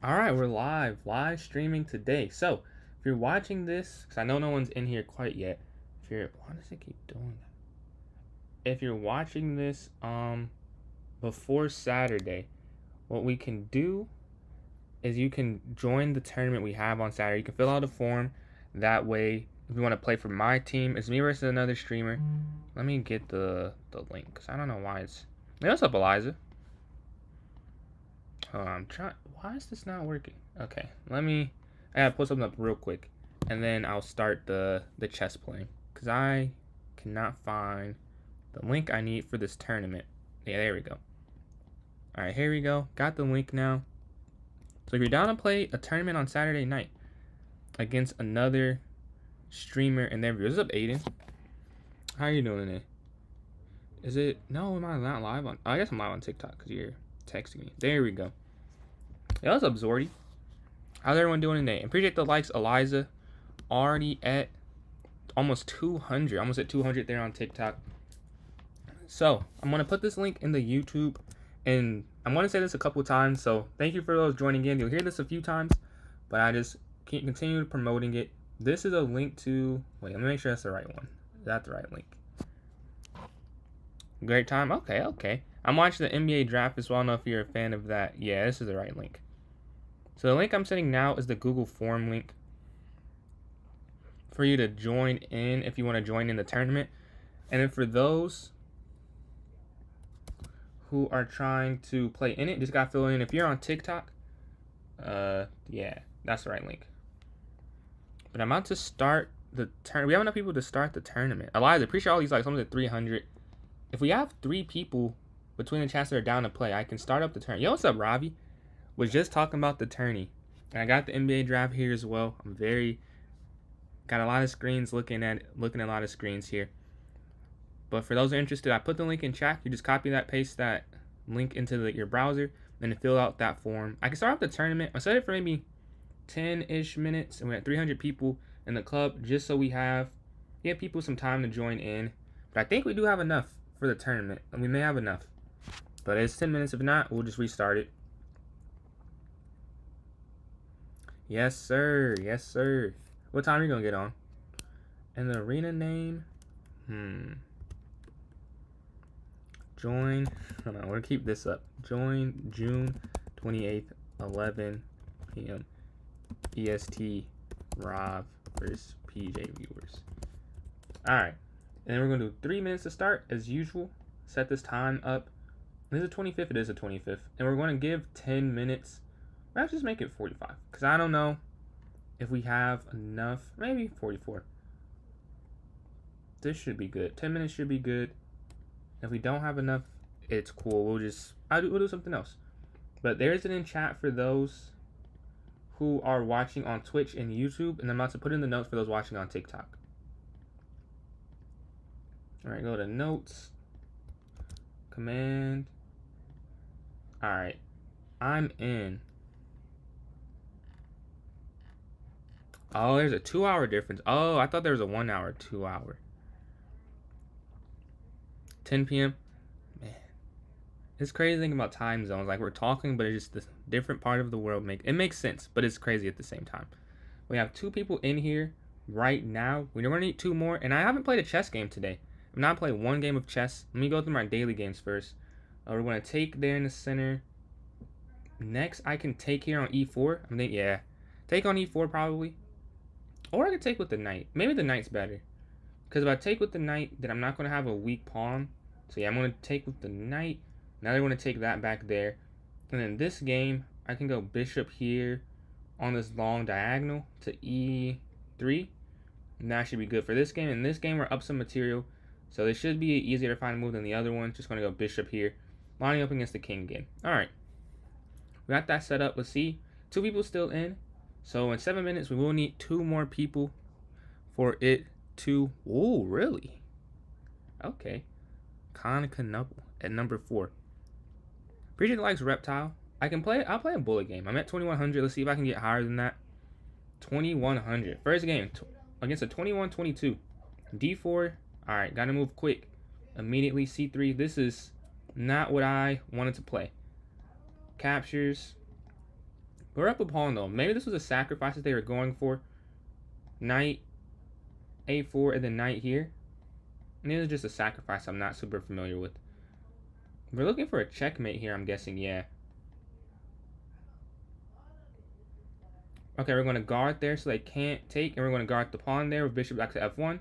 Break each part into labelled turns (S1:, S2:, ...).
S1: All right, we're live streaming today. So, if you're watching this, because I know no one's in here quite yet. Why does it keep doing that? If you're watching this, before Saturday, what we can do is you can join the tournament we have on Saturday. You can fill out a form. That way, if you want to play for my team, it's me versus another streamer. Let me get the link, because I don't know why it's. Hey, what's up, Eliza? I'm trying. Why is this not working? Okay, I gotta pull something up real quick, and then I'll start the chess playing, cause I cannot find the link I need for this tournament. Yeah, there we go. All right, here we go. Got the link now. So if you're down to play a tournament on Saturday night against another streamer and their viewers, what's up, Aiden? How are you doing today? Is it? No, am I not live on? Oh, I guess I'm live on TikTok because you're texting me. There we go. Yeah, what's up, Zordy? How's everyone doing today? Appreciate the likes, Eliza. Already at almost 200. Almost at 200 there on TikTok. So, I'm going to put this link in the YouTube. And I'm going to say this a couple times. So, thank you for those joining in. You'll hear this a few times. But I just can't continue promoting it. This is a link to... Wait, let me make sure that's the right one. Is that the right link? Great time? Okay. I'm watching the NBA draft as well. I don't know if you're a fan of that. Yeah, this is the right link. So the link I'm sending now is the Google form link for you to join in if you want to join in the tournament. And then for those who are trying to play in it, just got to fill in. If you're on TikTok, yeah, that's the right link. But I'm about to start the tournament. We have enough people to start the tournament. Eliza, appreciate all these likes. Almost at 300. If we have 3 people between the chats that are down to play, I can start up the tournament. Yo, what's up, Ravi? Was just talking about the tourney. And I got the NBA draft here as well. Got a lot of screens looking at a lot of screens here. But for those who are interested, I put the link in chat. You just copy that, paste that link into your browser, and then fill out that form. I can start up the tournament. I set it for maybe 10-ish minutes, and we're at 300 people in the club, just so we give people some time to join in. But I think we do have enough for the tournament, and we may have enough. But it's 10 minutes. If not, we'll just restart it. Yes, sir. Yes, sir. What time are you going to get on? And the arena name? Join. Hold on, we're going to keep this up. Join June 28th, 11 p.m. EST Rob versus PJ viewers. Alright. And then we're going to do 3 minutes to start, as usual. Set this time up. This is the 25th. It is the 25th. And we're going to give 10 minutes. Let's just make it 45. Because I don't know if we have enough. Maybe 44. This should be good. 10 minutes should be good. If we don't have enough, it's cool. We'll do something else. But there's an in chat for those who are watching on Twitch and YouTube. And I'm about to put in the notes for those watching on TikTok. Alright, go to notes. Command. Alright. I'm in. Oh, there's a 2-hour difference. Oh, I thought there was a 1 hour, 2 hour. 10 p.m. Man, it's crazy thinking about time zones. Like, we're talking, but it's just this different part of the world. It makes sense, but it's crazy at the same time. We have 2 people in here right now. We're going to need 2 more, and I haven't played a chess game today. I've not played 1 game of chess. Let me go through my daily games first. We're going to take there in the center. Next, I can take here on e4. I'm thinking, yeah. Take on e4 probably. Or I could take with the knight. Maybe the knight's better. Because if I take with the knight, then I'm not going to have a weak pawn. So yeah, I'm going to take with the knight. Now they're going to take that back there. And then this game, I can go bishop here on this long diagonal to e3. And that should be good for this game. In this game, we're up some material. So this should be easier to find a move than the other one. Just going to go bishop here. Lining up against the king again. Alright. We got that set up. Let's see. 2 people still in. So in 7 minutes, we will need 2 more people for it to... Oh, really? Okay. Khan at number 4. Appreciate the likes, Reptile. I'll play a bullet game. I'm at 2100. Let's see if I can get higher than that. 2100. First game against a 21-22. D4. Alright, gotta move quick. Immediately C3. This is not what I wanted to play. Captures. We're up a pawn though. Maybe this was a sacrifice that they were going for. Knight a4 and then knight here. And this is just a sacrifice I'm not super familiar with. We're looking for a checkmate here, I'm guessing, yeah. Okay, we're going to guard there so they can't take, and we're going to guard the pawn there with bishop back to f1,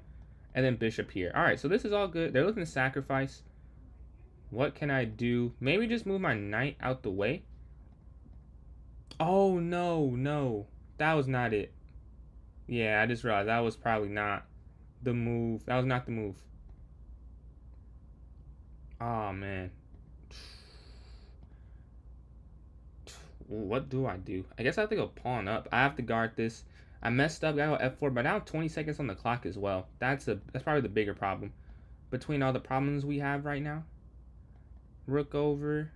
S1: and then bishop here. Alright, so this is all good. They're looking to sacrifice. What can I do? Maybe just move my knight out the way. Oh, no, no. That was not it. Yeah, I just realized that was probably not the move. That was not the move. Oh, man. What do I do? I guess I have to go pawn up. I have to guard this. I messed up. Gotta go f4, but now 20 seconds on the clock as well. That's probably the bigger problem between all the problems we have right now. Rook over,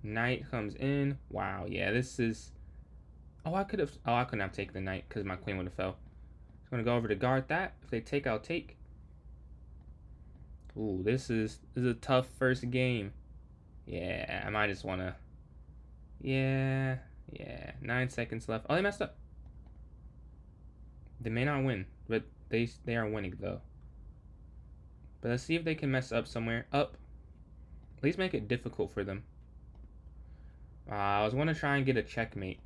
S1: knight comes in. Wow, yeah, this is. Oh, I couldn't have taken the knight because my queen would have fell. Just gonna go over to guard that. If they take, I'll take. Ooh, this is a tough first game. Yeah, I might just wanna. Yeah. 9 seconds left. Oh, they messed up. They may not win, but they are winning though. But let's see if they can mess up somewhere. Up. At least make it difficult for them. I was going to try and get a checkmate.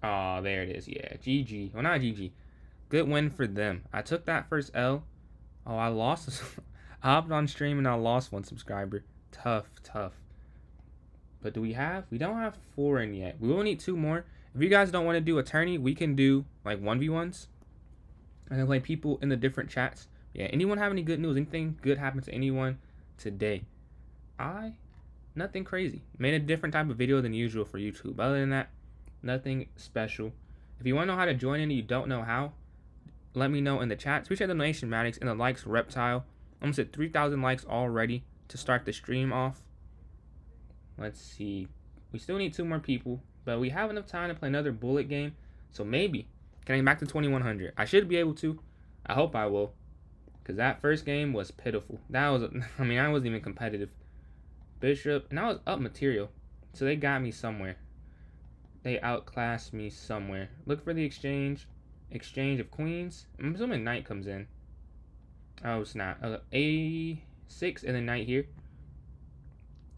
S1: Oh, there it is. Yeah, GG. Well, not GG. Good win for them. I took that first L. Oh, I lost. I hopped on stream and I lost 1 subscriber. Tough. But do we have? We don't have 4 in yet. We will need 2 more. If you guys don't want to do a tourney, we can do like 1v1s. And then play people in the different chats. Yeah, anyone have any good news? Anything good happened to anyone today? Nothing crazy. Made a different type of video than usual for YouTube. Other than that, nothing special. If you want to know how to join in and you don't know how, let me know in the chat. Appreciate the donation, Maddox, and the likes, Reptile. Almost at 3,000 likes already to start the stream off. Let's see. We still need 2 more people, but we have enough time to play another bullet game. So maybe getting back to 2100. I should be able to. I hope I will. Because that first game was pitiful. That was, I mean, I wasn't even competitive. Bishop, and I was up material. So they got me somewhere. They outclassed me somewhere. Look for the exchange. Exchange of queens. I'm assuming knight comes in. Oh, it's not. A6 and then knight here.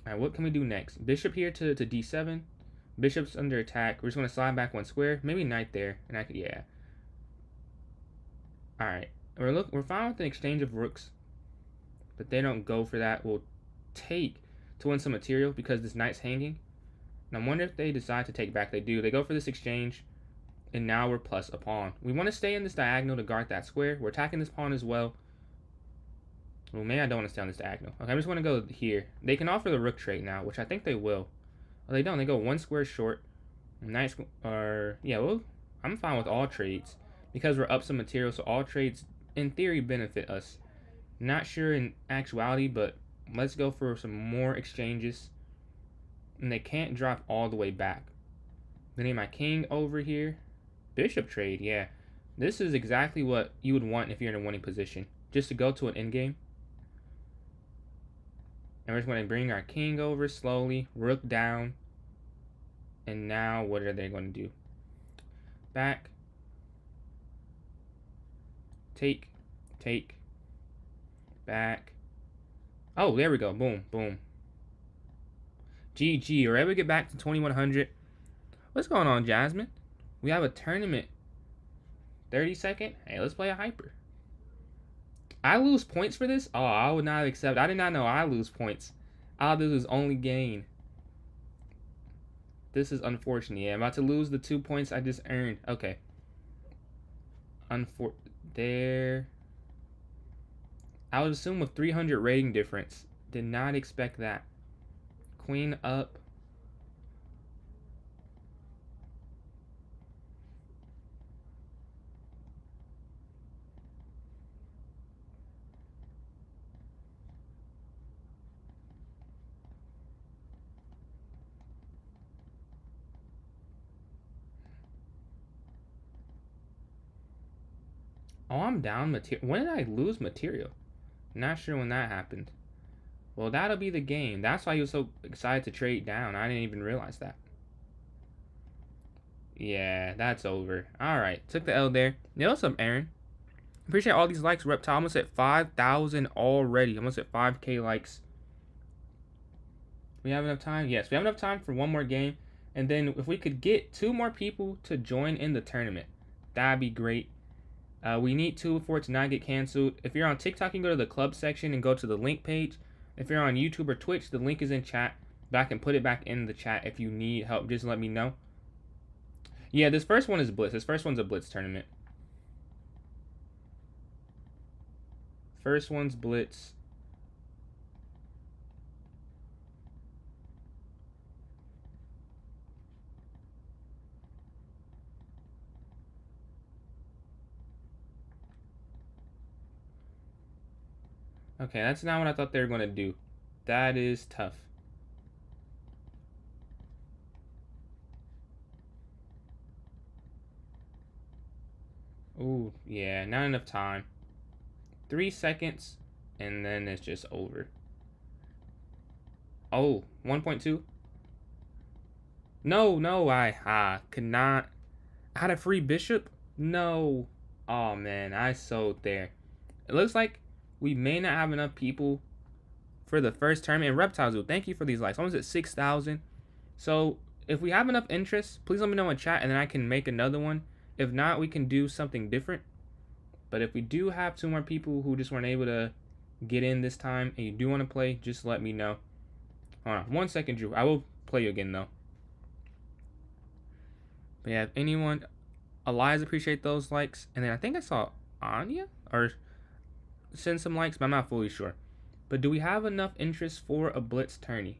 S1: Alright, what can we do next? Bishop here to d7. Bishop's under attack. We're just going to slide back 1 square. Maybe knight there. And I could, yeah. Alright. We're fine with the exchange of rooks. But they don't go for that. We'll take to win some material because this knight's hanging. And I wonder if they decide to take back. They do. They go for this exchange. And now we're plus a pawn. We want to stay in this diagonal to guard that square. We're attacking this pawn as well. Well, maybe I don't want to stay on this diagonal. Okay, I just want to go here. They can offer the rook trade now, which I think they will. Oh, they don't. They go 1 square short. Nice. Yeah, well, I'm fine with all trades because we're up some material. So all trades, in theory, benefit us. Not sure in actuality, but let's go for some more exchanges. And they can't drop all the way back. Then I need my king over here. Bishop trade, yeah. This is exactly what you would want if you're in a winning position. Just to go to an endgame. And we're just going to bring our king over slowly. Rook down. And now what are they going to do? Back. Take. Back. Oh, there we go. Boom. GG. We're able to get back to 2100. What's going on, Jasmine? We have a tournament. 30-second. Hey, let's play a hyper. I lose points for this? Oh, I would not accept. I did not know I lose points. All this is only gain. This is unfortunate. Yeah, I'm about to lose the 2 points I just earned. Okay. There. I would assume with 300 rating difference. Did not expect that. Queen up. Oh, I'm down material. When did I lose material? Not sure when that happened. Well, that'll be the game. That's why he was so excited to trade down. I didn't even realize that. Yeah, that's over. Alright, took the L there. Yeah, what's up, Aaron? Appreciate all these likes, Reptile. Almost at 5,000 already. Almost at 5K likes. We have enough time? Yes, we have enough time for one more game. And then if we could get 2 more people to join in the tournament, that'd be great. We need 2 for it to not get canceled. If you're on TikTok, you can go to the club section and go to the link page. If you're on YouTube or Twitch, the link is in chat. But I can put it back in the chat if you need help. Just let me know. Yeah, this first one is Blitz. This first one's a Blitz tournament. First one's Blitz. Okay, that's not what I thought they were going to do. That is tough. Ooh, yeah, not enough time. 3 seconds, and then it's just over. Oh, 1.2? No, I could not. I had a free bishop? No. Oh, man, I sold there. It looks like we may not have enough people for the first tournament. And Reptile Zoo, thank you for these likes. Almost at 6,000. So if we have enough interest, please let me know in chat, and then I can make another one. If not, we can do something different. But if we do have 2 more people who just weren't able to get in this time, and you do want to play, just let me know. Hold on, 1 second, Drew. I will play you again, though. But yeah, if anyone, Elias, appreciate those likes. And then I think I saw Anya or send some likes, but I'm not fully sure. But do we have enough interest for a Blitz tourney?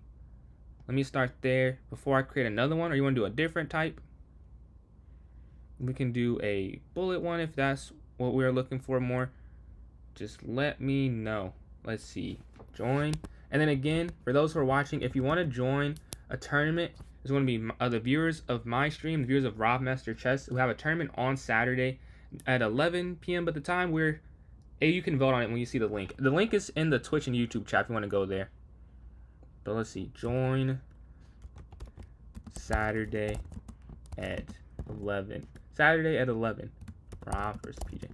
S1: Let me start there before I create another one, or you want to do a different type? We can do a bullet one if that's what we're looking for more. Just let me know. Let's see. Join. And then again, for those who are watching, if you want to join a tournament, it's going to be the viewers of my stream, the viewers of Rob Master Chess, who have a tournament on Saturday at 11 p.m. But the time you can vote on it when you see the link. The link is in the Twitch and YouTube chat if you want to go there. But let's see. Join Saturday at 11. Saturday at 11. Rob versus PJ.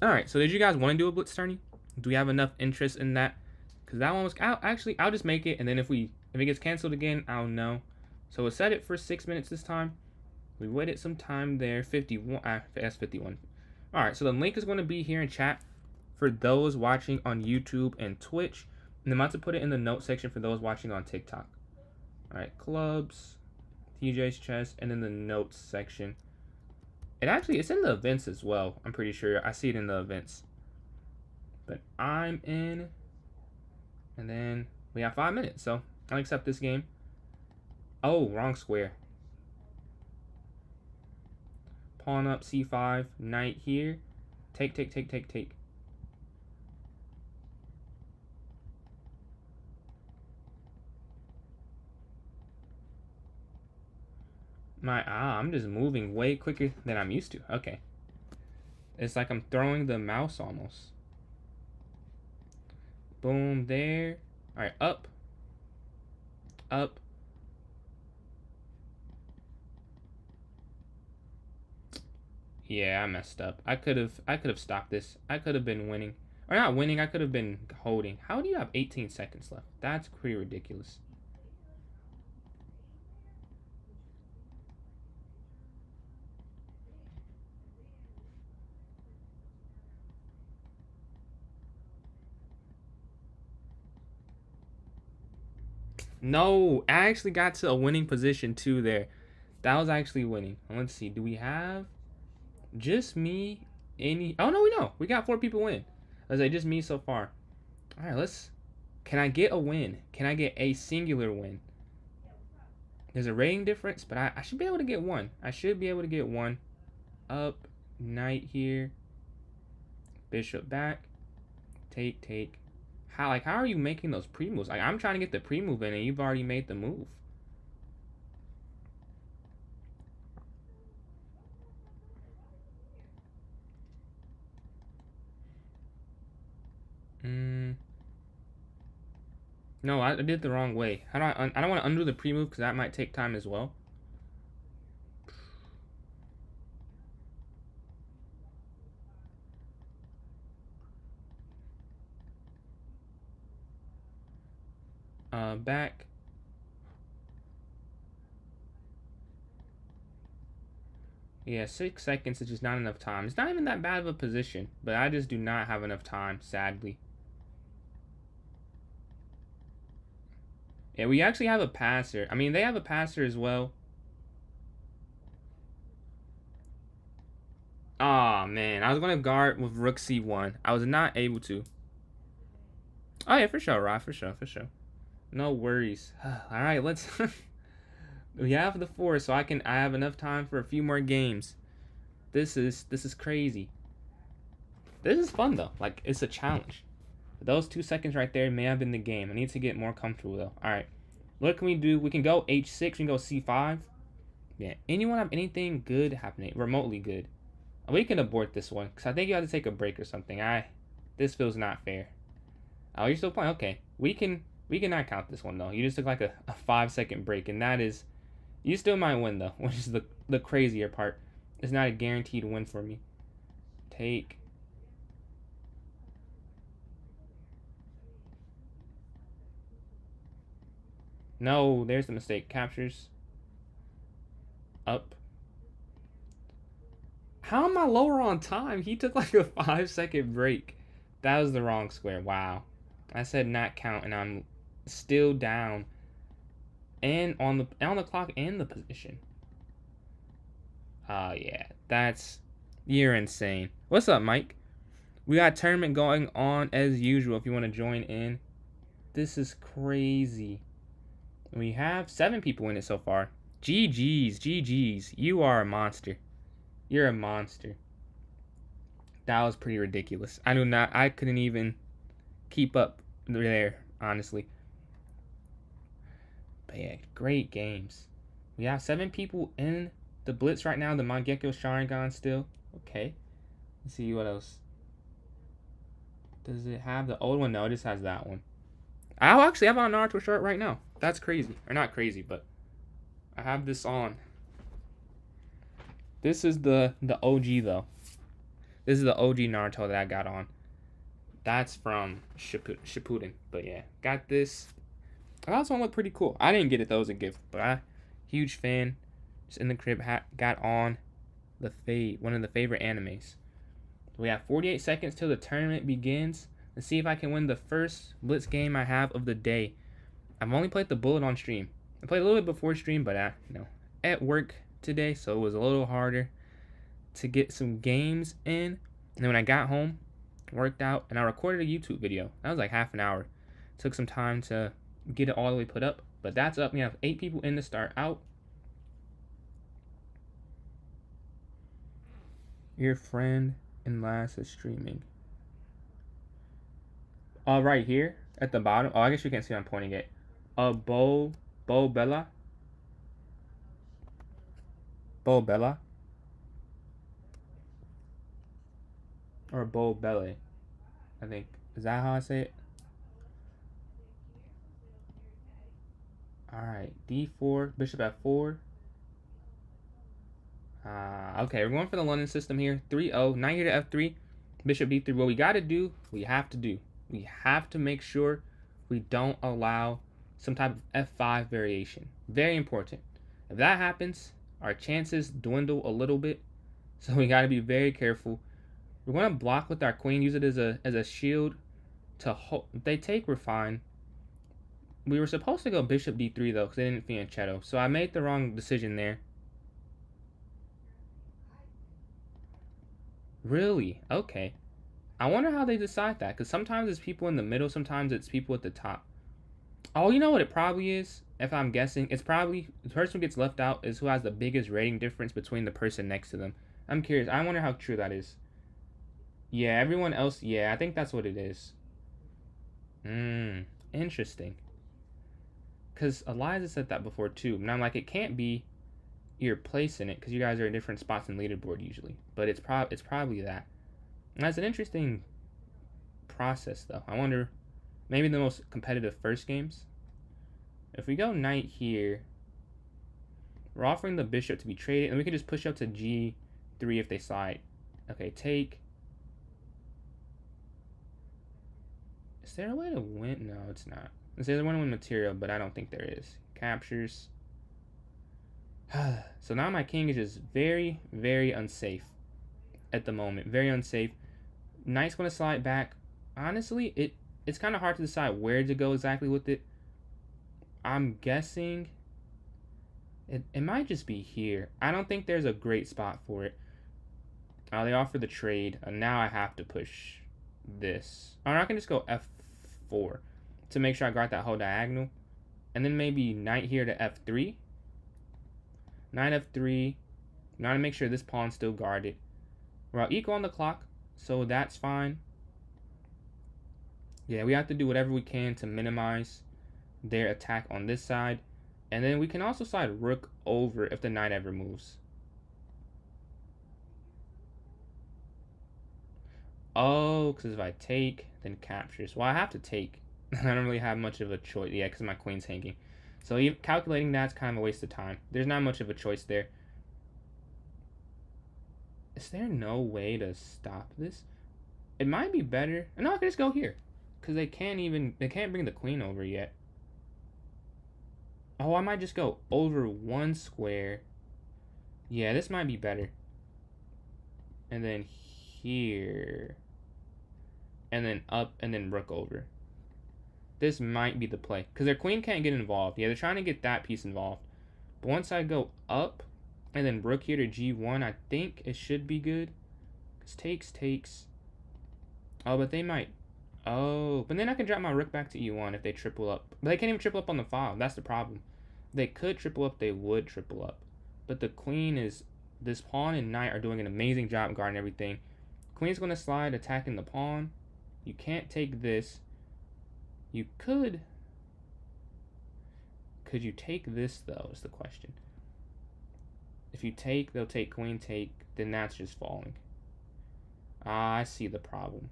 S1: Alright, so did you guys want to do a Blitz tourney? Do we have enough interest in that? Because that one was... I'll just make it, and then if it gets canceled again, I'll know. So we'll set it for 6 minutes this time. We waited some time there. 51. That's 51. Alright, so the link is going to be here in chat for those watching on YouTube and Twitch. And I'm about to put it in the note section for those watching on TikTok. Alright, clubs, TJ's chess, and then the notes section. It's in the events as well. I'm pretty sure. I see it in the events. But I'm in. And then we have 5 minutes. So I'll accept this game. Oh, wrong square. Pawn up, c5, knight here. Take. I'm just moving way quicker than I'm used to. Okay. It's like I'm throwing the mouse almost. Boom, there. Alright, up. Up. Yeah, I messed up. I could have stopped this. I could have been winning. Or not winning, I could have been holding. How do you have 18 seconds left? That's pretty ridiculous. No, I actually got to a winning position too there. That was actually winning. Let's see. Do we have just me? Oh, no, we know. We got 4 people in. Let's say just me so far. All right, can I get a win? Can I get a singular win? There's a rating difference, but I should be able to get one. I should be able to get one. Up, knight here. Bishop back. Take. How are you making those pre-moves? Like, I'm trying to get the pre-move in, and you've already made the move. No, I did the wrong way. How do I don't want to undo the pre-move because that might take time as well. Back. Yeah, 6 seconds is just not enough time. It's not even that bad of a position, but I just do not have enough time, sadly. Yeah, we actually have a passer. I mean, they have a passer as well. Aw, man. I was going to guard with rook c1. I was not able to. Oh, yeah, for sure, Rod. For sure, for sure. No worries. All right, let's... we have the 4, so I have enough time for a few more games. This is crazy. This is fun, though. Like, it's a challenge. Those 2 seconds right there may have been the game. I need to get more comfortable, though. All right. What can we do? We can go h6. We can go c5. Yeah. Anyone have anything good happening? Remotely good. We can abort this one because I think you have to take a break or something. This feels not fair. Oh, you're still playing? Okay. We can not count this one though. You just took like a 5-second break, and that is, you still might win though, which is the crazier part. It's not a guaranteed win for me. Take. No, there's the mistake. Captures. Up. How am I lower on time? He took like a 5-second break. That was the wrong square. Wow. I said not count, and I'm still down. And on the clock and the position. Oh yeah, you're insane. What's up, Mike? We got a tournament going on as usual. If you want to join in, this is crazy. We have 7 people in it so far. GG's. You are a monster. You're a monster. That was pretty ridiculous. I couldn't even keep up there, honestly. But yeah, great games. We have 7 people in the Blitz right now. The Mangekyo Sharingan still. Okay. Let's see what else. Does it have the old one? No, it just has that one. I actually have on Naruto shirt right now. That's crazy. Or not crazy, but I have this on. This is the OG though. This is the OG Naruto that I got on. That's from Shippuden. But yeah, got this. I also look pretty cool. I didn't get it though as a gift, but huge fan. Just in the crib, got on one of the favorite animes. We have 48 seconds till the tournament begins. Let's see if I can win the first Blitz game I have of the day. I've only played the Bullet on stream. I played a little bit before stream, but at work today, so it was a little harder to get some games in. And then when I got home, worked out, and I recorded a YouTube video. That was like half an hour. Took some time to get it all the way put up, but that's up. We have 8 people in to start out. Your friend in last is streaming. Right here at the bottom. Oh, I guess you can't see I'm pointing it. Bo Bella. Bo Bella. Or Bo Belle. I think. Is that how I say it? Alright. D4. Bishop F4. Okay, we're going for the London system here. 3-0. Knight here to F3. Bishop D3. What we got to do, we have to make sure we don't allow some type of F5 variation. Very important. If that happens, our chances dwindle a little bit. So we got to be very careful. We're going to block with our queen. Use it as a shield to hold. If they take, we're fine. We were supposed to go Bishop D3 though, because they didn't fianchetto. So I made the wrong decision there. Really? Okay. I wonder how they decide that, because sometimes it's people in the middle, sometimes it's people at the top. Oh, you know what it probably is? If I'm guessing, it's probably the person who gets left out is who has the biggest rating difference between the person next to them. I'm curious. I wonder how true that is. Yeah, everyone else, yeah, I think that's what it is. Interesting. Because Eliza said that before too. And I'm like, it can't be your place in it, because you guys are in different spots in leaderboard usually. But it's probably that. And that's an interesting process, though. I wonder, maybe the most competitive first games. If we go knight here, we're offering the bishop to be traded, and we can just push up to g3 if they slide. Okay, take. Is there a way to win? No, it's not. There's a way to win material, but I don't think there is. Captures. So now my king is just very, very unsafe at the moment. Very unsafe. Knight's going to slide back. Honestly, it's kind of hard to decide where to go exactly with it. I'm guessing it might just be here. I don't think there's a great spot for it. They offer the trade. Now I have to push this. Or I can just go f4 to make sure I got that whole diagonal. And then maybe knight here to f3. Knight f3. Now to make sure this pawn's still guarded. We're equal on the clock, so that's fine. Yeah, we have to do whatever we can to minimize their attack on this side. And then we can also slide rook over if the knight ever moves. Oh, because if I take, then captures. Well, I have to take. I don't really have much of a choice. Yeah, because my queen's hanging. So calculating that's kind of a waste of time. There's not much of a choice there. Is there no way to stop this? It might be better. No, I can just go here. Because they can't bring the queen over yet. Oh, I might just go over one square. Yeah, this might be better. And then here. And then up, and then rook over. This might be the play. Because their queen can't get involved. Yeah, they're trying to get that piece involved. But once I go up, and then rook here to g1, I think it should be good. Because takes. Oh, but they might. Oh, but then I can drop my rook back to e1 if they triple up. But they can't even triple up on the file. That's the problem. If they could triple up, they would triple up. But the queen is... This pawn and knight are doing an amazing job guarding everything. Queen's going to slide, attacking the pawn. You can't take this. You could... Could you take this, though, is the question. If you take, they'll take queen, take. Then that's just falling. Ah, I see the problem.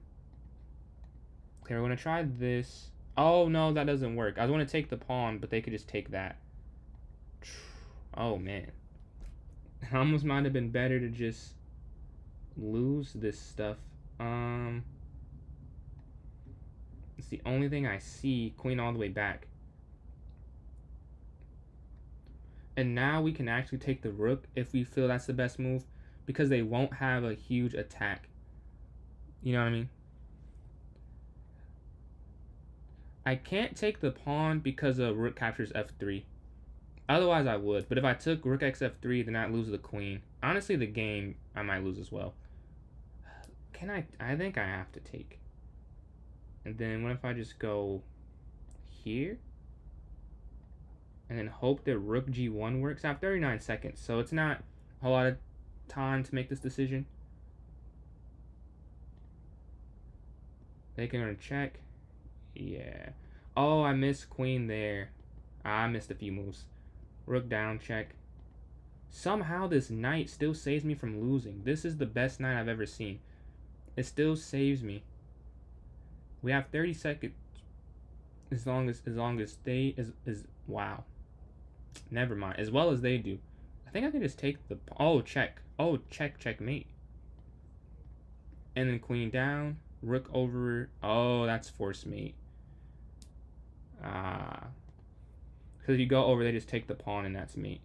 S1: Okay, we're going to try this. Oh, no, that doesn't work. I was going to take the pawn, but they could just take that. Oh, man. It almost might have been better to just lose this stuff. It's the only thing I see. Queen all the way back. And now we can actually take the rook if we feel that's the best move. Because they won't have a huge attack. You know what I mean? I can't take the pawn because a rook captures f3. Otherwise I would. But if I took rook x f3, then I'd lose the queen. Honestly, the game I might lose as well. Can I think I have to take. And then what if I just go here? And then hope that rook g1 works. I have 39 seconds, so it's not a whole lot of time to make this decision. They can check. Yeah. Oh, I missed queen there. I missed a few moves. Rook down, check. Somehow this knight still saves me from losing. This is the best knight I've ever seen. It still saves me. We have 30 seconds. As long as they is wow. Never mind. As well as they do. I think I can just take the... Oh, check. Oh, checkmate. And then queen down. Rook over... Oh, that's force mate. Because if you go over, they just take the pawn and that's mate.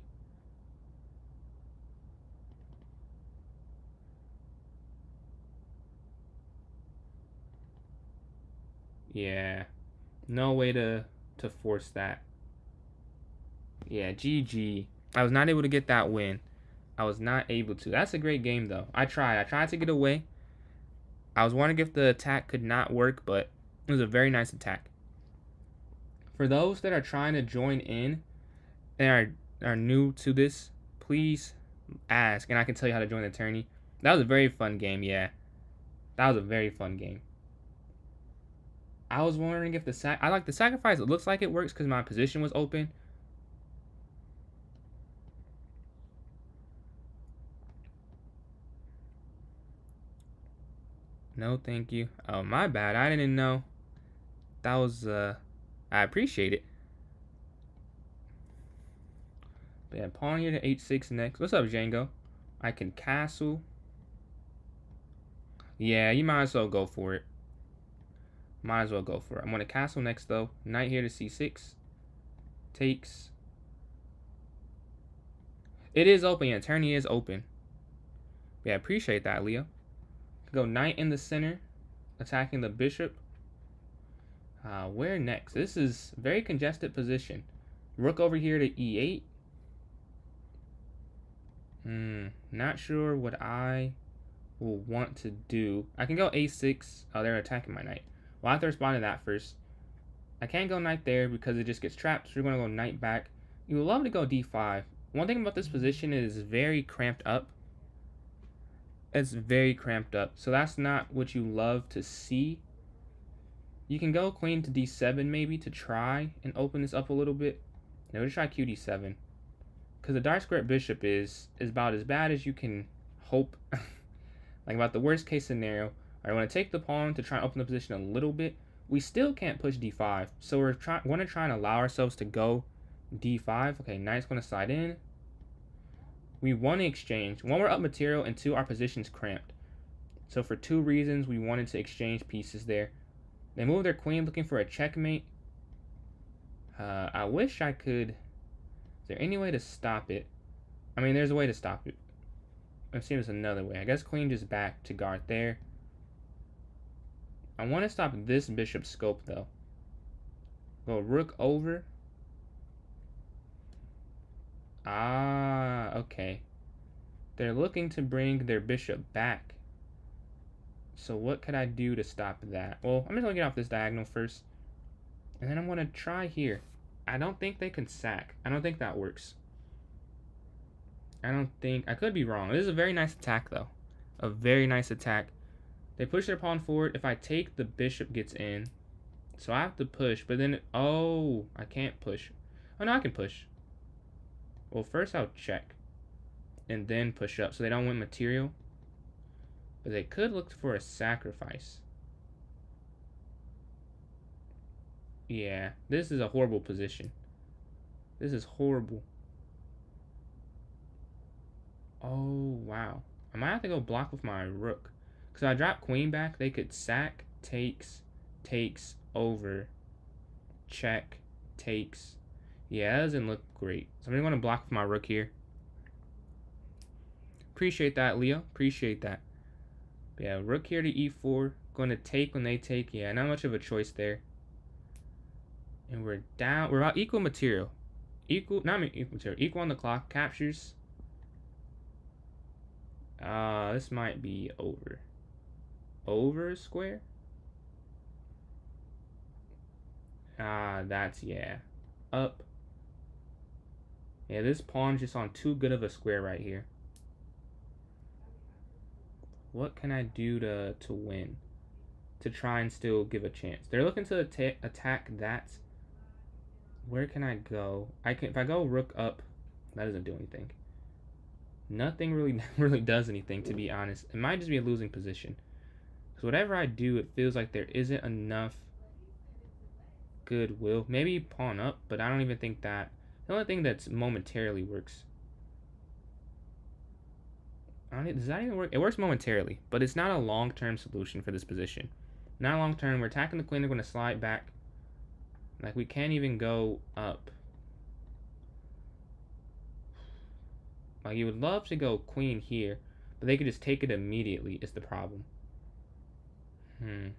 S1: Yeah. No way to force that. Yeah, GG. I was not able to get that win. I was not able to. That's a great game, though. I tried to get away. I was wondering if the attack could not work, but it was a very nice attack. For those that are trying to join in and are new to this, please ask, and I can tell you how to join the tourney. That was a very fun game, yeah. That was a very fun game. I was wondering if the sacrifice. It looks like it works because my position was open. No, thank you. Oh, my bad. I didn't know That was, I appreciate it. But yeah, pawn here to h6 next. What's up, Django? I can castle. Yeah, you might as well go for it. Might as well go for it. I'm going to castle next, though. Knight here to c6. Takes. It is open. Yeah, tourney is open. Yeah, I appreciate that, Leo. Go knight in the center. Attacking the bishop. Where next? This is very congested position. Rook over here to e8. Not sure what I will want to do. I can go a6. Oh, they're attacking my knight. Well, I have to respond to that first. I can't go knight there because it just gets trapped. So we're going to go knight back. You would love to go d5. One thing about this position is very cramped up. It's very cramped up. So that's not what you love to see. You can go queen to d7 maybe to try and open this up a little bit. Now we'll try qd7. Because the dark square bishop is about as bad as you can hope. Like about the worst case scenario. I want to take the pawn to try and open the position a little bit. We still can't push d5. So we're going to try and allow ourselves to go d5. Okay, knight's going to slide in. We want to exchange. One, we're up material, and two, our position's cramped. So for two reasons, we wanted to exchange pieces there. They move their queen looking for a checkmate. I wish I could... Is there any way to stop it? I mean, there's a way to stop it. Let's see if there's another way. I guess queen just back to guard there. I want to stop this bishop scope, though. Go rook over. Ah, okay. They're looking to bring their bishop back. So what could I do to stop that? Well, I'm just going to get off this diagonal first. And then I'm going to try here. I don't think they can sack. I don't think that works. I don't think... I could be wrong. This is a very nice attack, though. A very nice attack. They push their pawn forward. If I take, the bishop gets in. So I have to push. But then... Oh, I can't push. Oh, no, I can push. Well, first I'll check. And then push up. So they don't win material. But they could look for a sacrifice. Yeah, this is a horrible position. This is horrible. Oh, wow. I might have to go block with my rook. Because if I drop queen back, they could sack, takes, over, check, takes. Yeah, that doesn't look great. So I'm going to block with my rook here. Appreciate that, Leo. Appreciate that. But yeah, rook here to e4. Going to take when they take. Yeah, not much of a choice there. And we're down. We're about equal material. Equal on the clock. Captures. This might be over. Over a square? That's, yeah. Up. Yeah, this pawn's just on too good of a square right here. What can I do to win? To try and still give a chance. They're looking to attack that. Where can I go? If I go rook up, that doesn't do anything. Nothing really does anything, to be honest. It might just be a losing position. Because whatever I do, it feels like there isn't enough goodwill. Maybe pawn up, but I don't even think that. The only thing that's momentarily works. Does that even work? It works momentarily, but it's not a long-term solution for this position. Not long-term. We're attacking the queen. They're going to slide back. Like, we can't even go up. Like, you would love to go queen here, but they could just take it immediately is the problem. We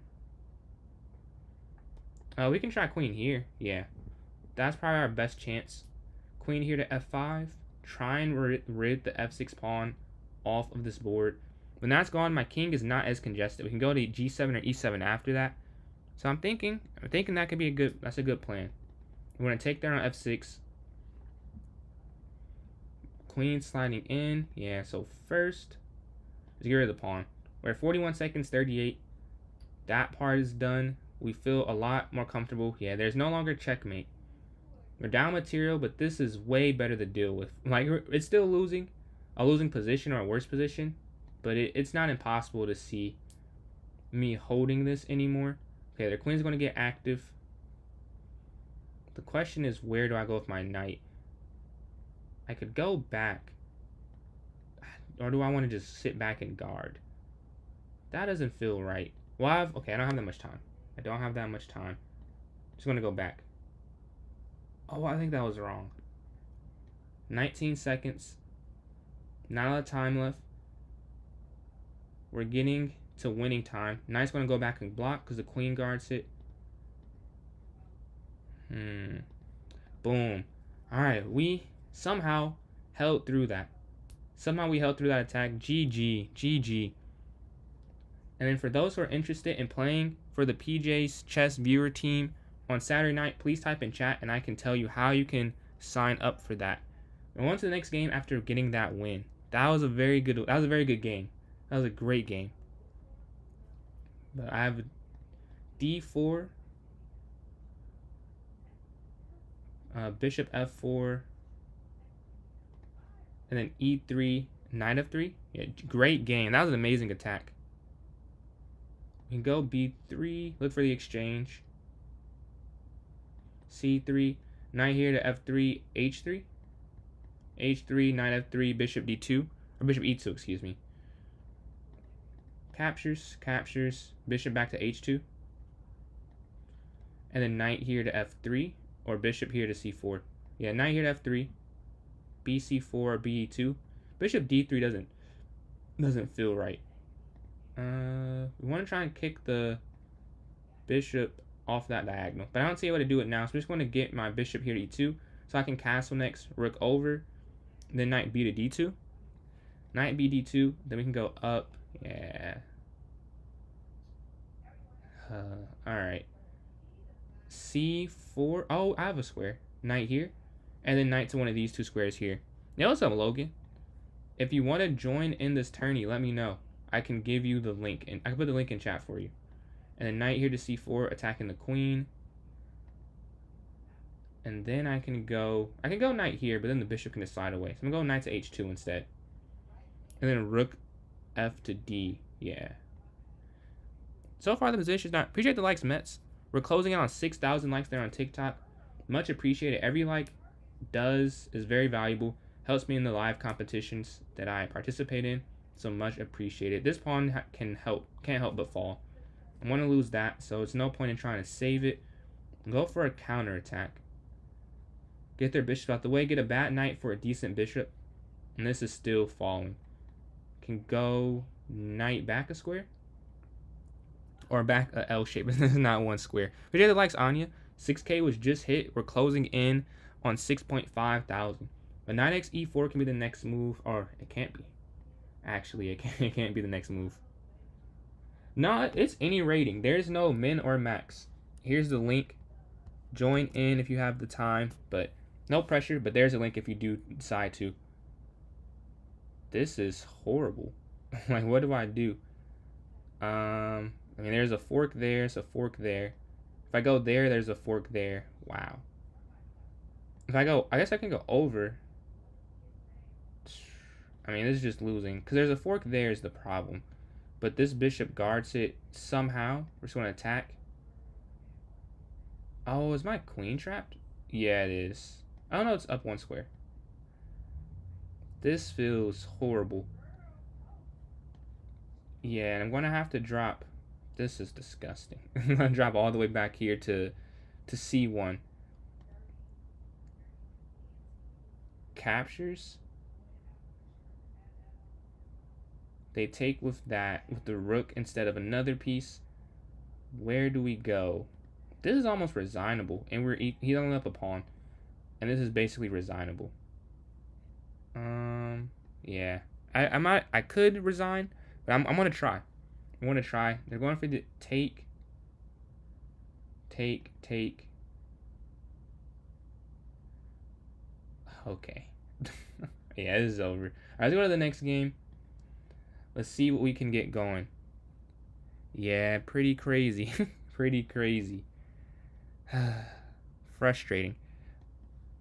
S1: can try queen here. Yeah. That's probably our best chance. Queen here to f5. Try and rid the f6 pawn off of this board. When that's gone, my king is not as congested. We can go to g7 or e7 after that. So I'm thinking that could be that's a good plan. We're going to take there on f6. Queen sliding in. Yeah, so first, let's get rid of the pawn. We're at 41 seconds, 38. That part is done. We feel a lot more comfortable. Yeah, there's no longer checkmate. We're down material, but this is way better to deal with. Like, it's still losing. A losing position or a worse position. But it's not impossible to see me holding this anymore. Okay, their queen's going to get active. The question is, where do I go with my knight? I could go back. Or do I want to just sit back and guard? That doesn't feel right. Well, okay, I don't have that much time. I don't have that much time. Just going to go back. Oh, I think that was wrong. 19 seconds. Not a lot of time left. We're getting to winning time. Knight's going to go back and block because the queen guards it. Boom. Alright, we somehow held through that. Somehow we held through that attack. GG. GG. And then for those who are interested in playing for the PJ's Chess Viewer team on Saturday night, please type in chat and I can tell you how you can sign up for that. And on to the next game after getting that win. That was a very good game. That was a great game. But I have D4, Bishop F4, and then E3, Knight F3. Yeah, great game. That was an amazing attack. We can go B3, look for the exchange. C3, knight here to F3, H3. H3, knight F3, bishop D2, or bishop E2, excuse me. Captures, bishop back to H2. And then knight here to F3, or bishop here to C4. Yeah, knight here to F3, BC4 or BE2. Bishop D3 doesn't feel right. We want to try and kick the bishop off that diagonal, but I don't see a way to do it now, so I'm just going to get my bishop here to E2, so I can castle next, rook over, then knight B to D2. Knight B D2, then we can go up. Yeah. Alright. C4. Oh, I have a square. Knight here. And then knight to one of these two squares here. Yo, what's up, Logan? If you want to join in this tourney, let me know. I can give you the link, and I can put the link in chat for you. And then knight here to C4, attacking the queen. And then I can go knight here, but then the bishop can just slide away. So I'm going to go knight to H2 instead. And then rook F to D. Yeah. So far the position's not. Appreciate the likes, Mets. We're closing in on 6,000 likes there on TikTok. Much appreciated. Every like is very valuable. Helps me in the live competitions that I participate in. So much appreciated. This pawn can't help but fall. I want to lose that, so it's no point in trying to save it. Go for a counter attack. Get their bishop out the way. Get a bad knight for a decent bishop. And this is still falling. Can go knight back a square. Or back a L shape. This is not one square. But yeah, the likes Anya. 6K was just hit. We're closing in on 6.5 thousand. But knight x e4 can be the next move. Or it can't be. Actually, it can't be the next move. No, it's any rating. There's no min or max. Here's the link. Join in if you have the time. But no pressure. But there's a link if you do decide to. This is horrible. Like, what do I do? I mean, there's a fork there. There's a fork there. If I go there, there's a fork there. Wow. If I go, I guess I can go over. I mean, this is just losing. Because there's a fork there is the problem. But this bishop guards it somehow. We're just going to attack. Oh, is my queen trapped? Yeah, it is. Oh, no, it's up one square. This feels horrible. Yeah, and I'm going to have to drop. This is disgusting. I'm going to drop all the way back here to C1. Captures. They take with that, with the rook instead of another piece. Where do we go? This is almost resignable, and he's only up a pawn, and this is basically resignable. Yeah, I could resign, but I'm gonna try. I'm gonna try. They're going for the take. Okay. Yeah, this is over. All right, let's go to the next game. Let's see what we can get going. Yeah, pretty crazy. Pretty crazy. Frustrating.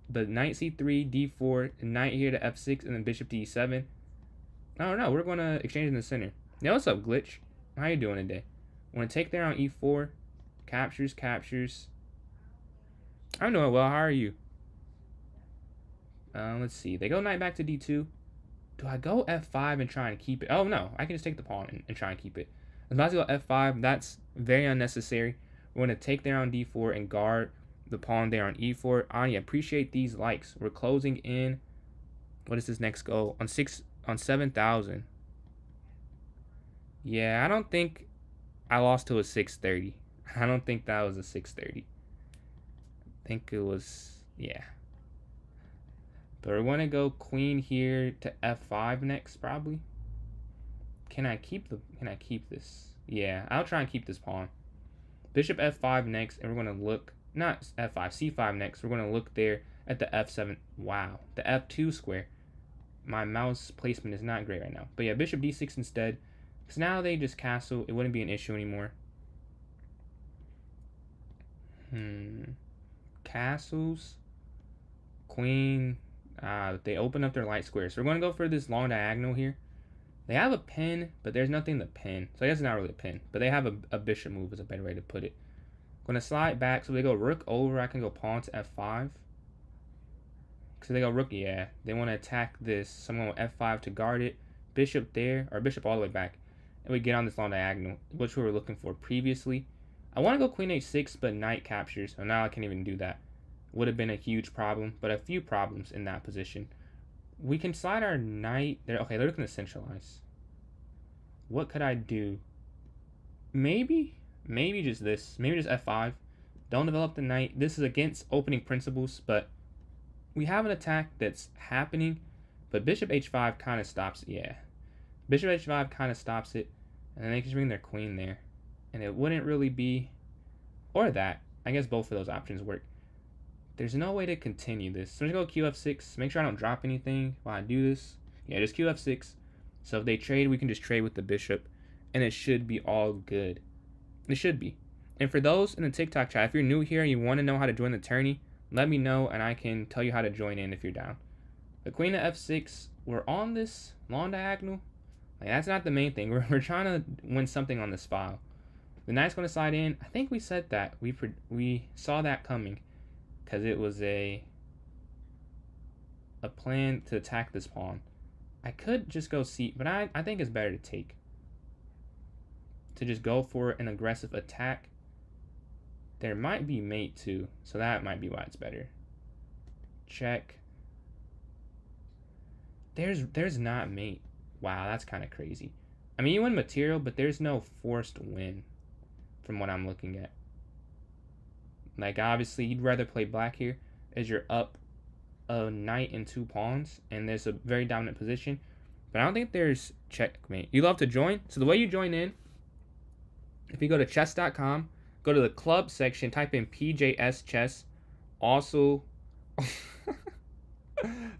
S1: But knight c3, d4, knight here to f6, and then bishop to e7. Oh no, we're going to exchange in the center. Yo, what's up, Glitch? How you doing today? Want to take there on e4. Captures. I'm doing well. How are you? Let's see. They go knight back to d2. Do I go f5 and try and keep it? Oh, no. I can just take the pawn and try and keep it. I'm about to go f5. That's very unnecessary. We're going to take there on d4 and guard the pawn there on e4. Ani, appreciate these likes. We're closing in. What is this next goal? On 7,000. Yeah, I don't think I lost to a 630. I don't think that was a 630. I think it was, yeah. But we're going to go queen here to f5 next, probably. Can I keep this? Yeah, I'll try and keep this pawn. Bishop f5 next, and we're going to look, not f5, c5 next. We're going to look there at the f7. Wow, the f2 square. My mouse placement is not great right now. But yeah, bishop d6 instead. Because now they just castle. It wouldn't be an issue anymore. Castles. Queen. They open up their light square. So we're going to go for this long diagonal here. They have a pin, but there's nothing to pin. So I guess it's not really a pin. But they have a bishop move is a better way to put it. I'm going to slide back. So they go rook over. I can go pawn to f5. So they go rook, yeah. They want to attack this. So I'm going with f5 to guard it. Bishop there, or bishop all the way back. And we get on this long diagonal, which we were looking for previously. I want to go queen h6, but knight captures. So now I can't even do that. Would have been a huge problem, but a few problems in that position. We can slide our knight there. Okay, they're looking to centralize. What could I do? Maybe just this. Maybe just f5. Don't develop the knight. This is against opening principles, but we have an attack that's happening, but bishop h5 kind of stops it. Yeah, bishop h5 kind of stops it, and then they can just bring their queen there, and it wouldn't really be, or that. I guess both of those options work. There's no way to continue this. So I'm going to go qf6. Make sure I don't drop anything while I do this. Yeah, just qf6. So if they trade, we can just trade with the bishop, and it should be all good. It should be. And for those in the TikTok chat, if you're new here and you want to know how to join the tourney, let me know and I can tell you how to join in if you're down. The queen to f6. We're on this long diagonal. Like, that's not the main thing. We're trying to win something on this file. The knight's going to slide in. I think we said that. We saw that coming. Because it was a plan to attack this pawn. I could just go c, but I think it's better to take. To just go for an aggressive attack. There might be mate too, so that might be why it's better. Check. There's not mate. Wow, that's kind of crazy. I mean, you win material, but there's no forced win from what I'm looking at. Like, obviously, you'd rather play black here as you're up a knight and 2 pawns, and there's a very dominant position. But I don't think there's checkmate. You love to join? So the way you join in, if you go to chess.com, go to the club section, type in PJS Chess. Also,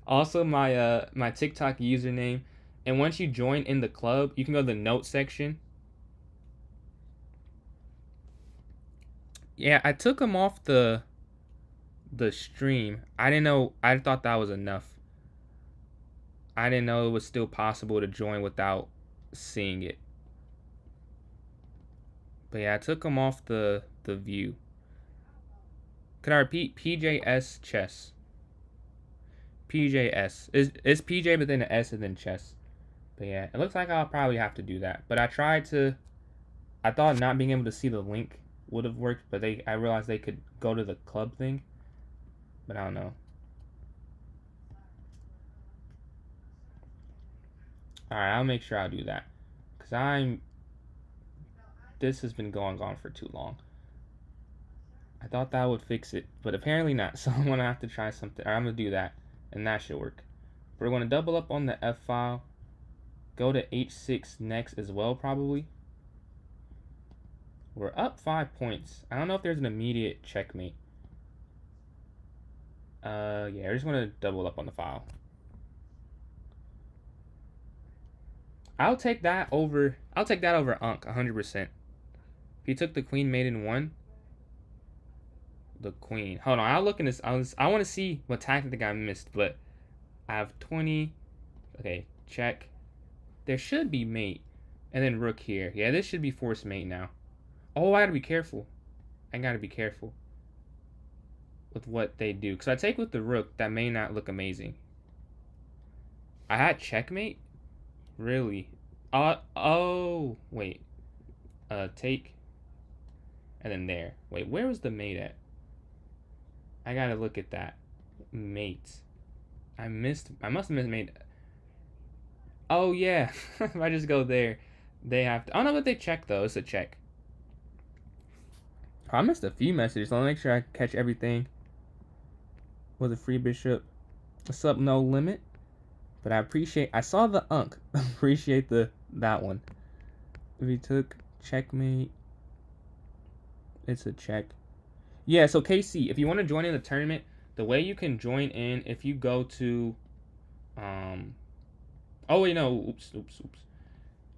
S1: my TikTok username. And once you join in the club, you can go to the notes section. Yeah, I took them off the stream. I didn't know. I thought that was enough. I didn't know it was still possible to join without seeing it. But yeah, I took them off the view. Could I repeat? PJS Chess. PJS. It's PJ but then an S and then chess. But yeah, it looks like I'll probably have to do that. But I thought not being able to see the link would have worked, but I realized they could go to the club thing. But I don't know. Alright, I'll make sure I'll do that. Because this has been going on for too long. I thought that would fix it, but apparently not. So I'm going to have to try something. I'm going to do that, and that should work. We're going to double up on the F file. Go to H6 next as well, probably. We're up 5 points. I don't know if there's an immediate checkmate. Yeah, I just want to double up on the file. I'll take that over Unk 100%. If you took the queen mate in 1, the queen. Hold on, I'll look in this. I want to see what tactic I missed, but I have 20. Okay, check. There should be mate. And then rook here. Yeah, this should be forced mate now. Oh, I gotta be careful. with what they do. Because I take with the rook, that may not look amazing. I had checkmate? Really? Oh, wait. Take, and then there. Wait, where was the mate at? I gotta look at that. Mate. I must have missed mate. Oh, yeah. If I just go there, they have to. Oh, no, but they check, though. It's a check. I missed a few messages, so I'll make sure I catch everything. Was a free bishop. What's up, no limit? But I appreciate. I saw the unk. Appreciate that one. If he took checkmate, it's a check. Yeah. So KC, if you want to join in the tournament, the way you can join in, if you go to, oh wait, no, oops.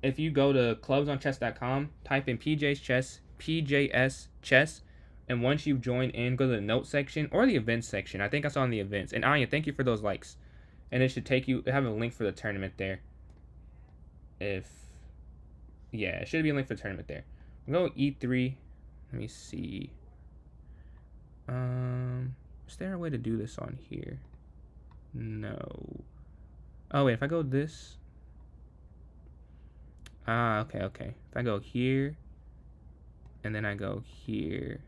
S1: If you go to clubsonchess.com, type in PJS chess, and once you join in, go to the notes section or the events section. I think I saw in the events. And Anya, thank you for those likes. And it should take you. Have a link for the tournament there. It should be a link for the tournament there. We'll go E3. Let me see. Is there a way to do this on here? No. Oh wait, if I go this. Okay. If I go here, and then I go here.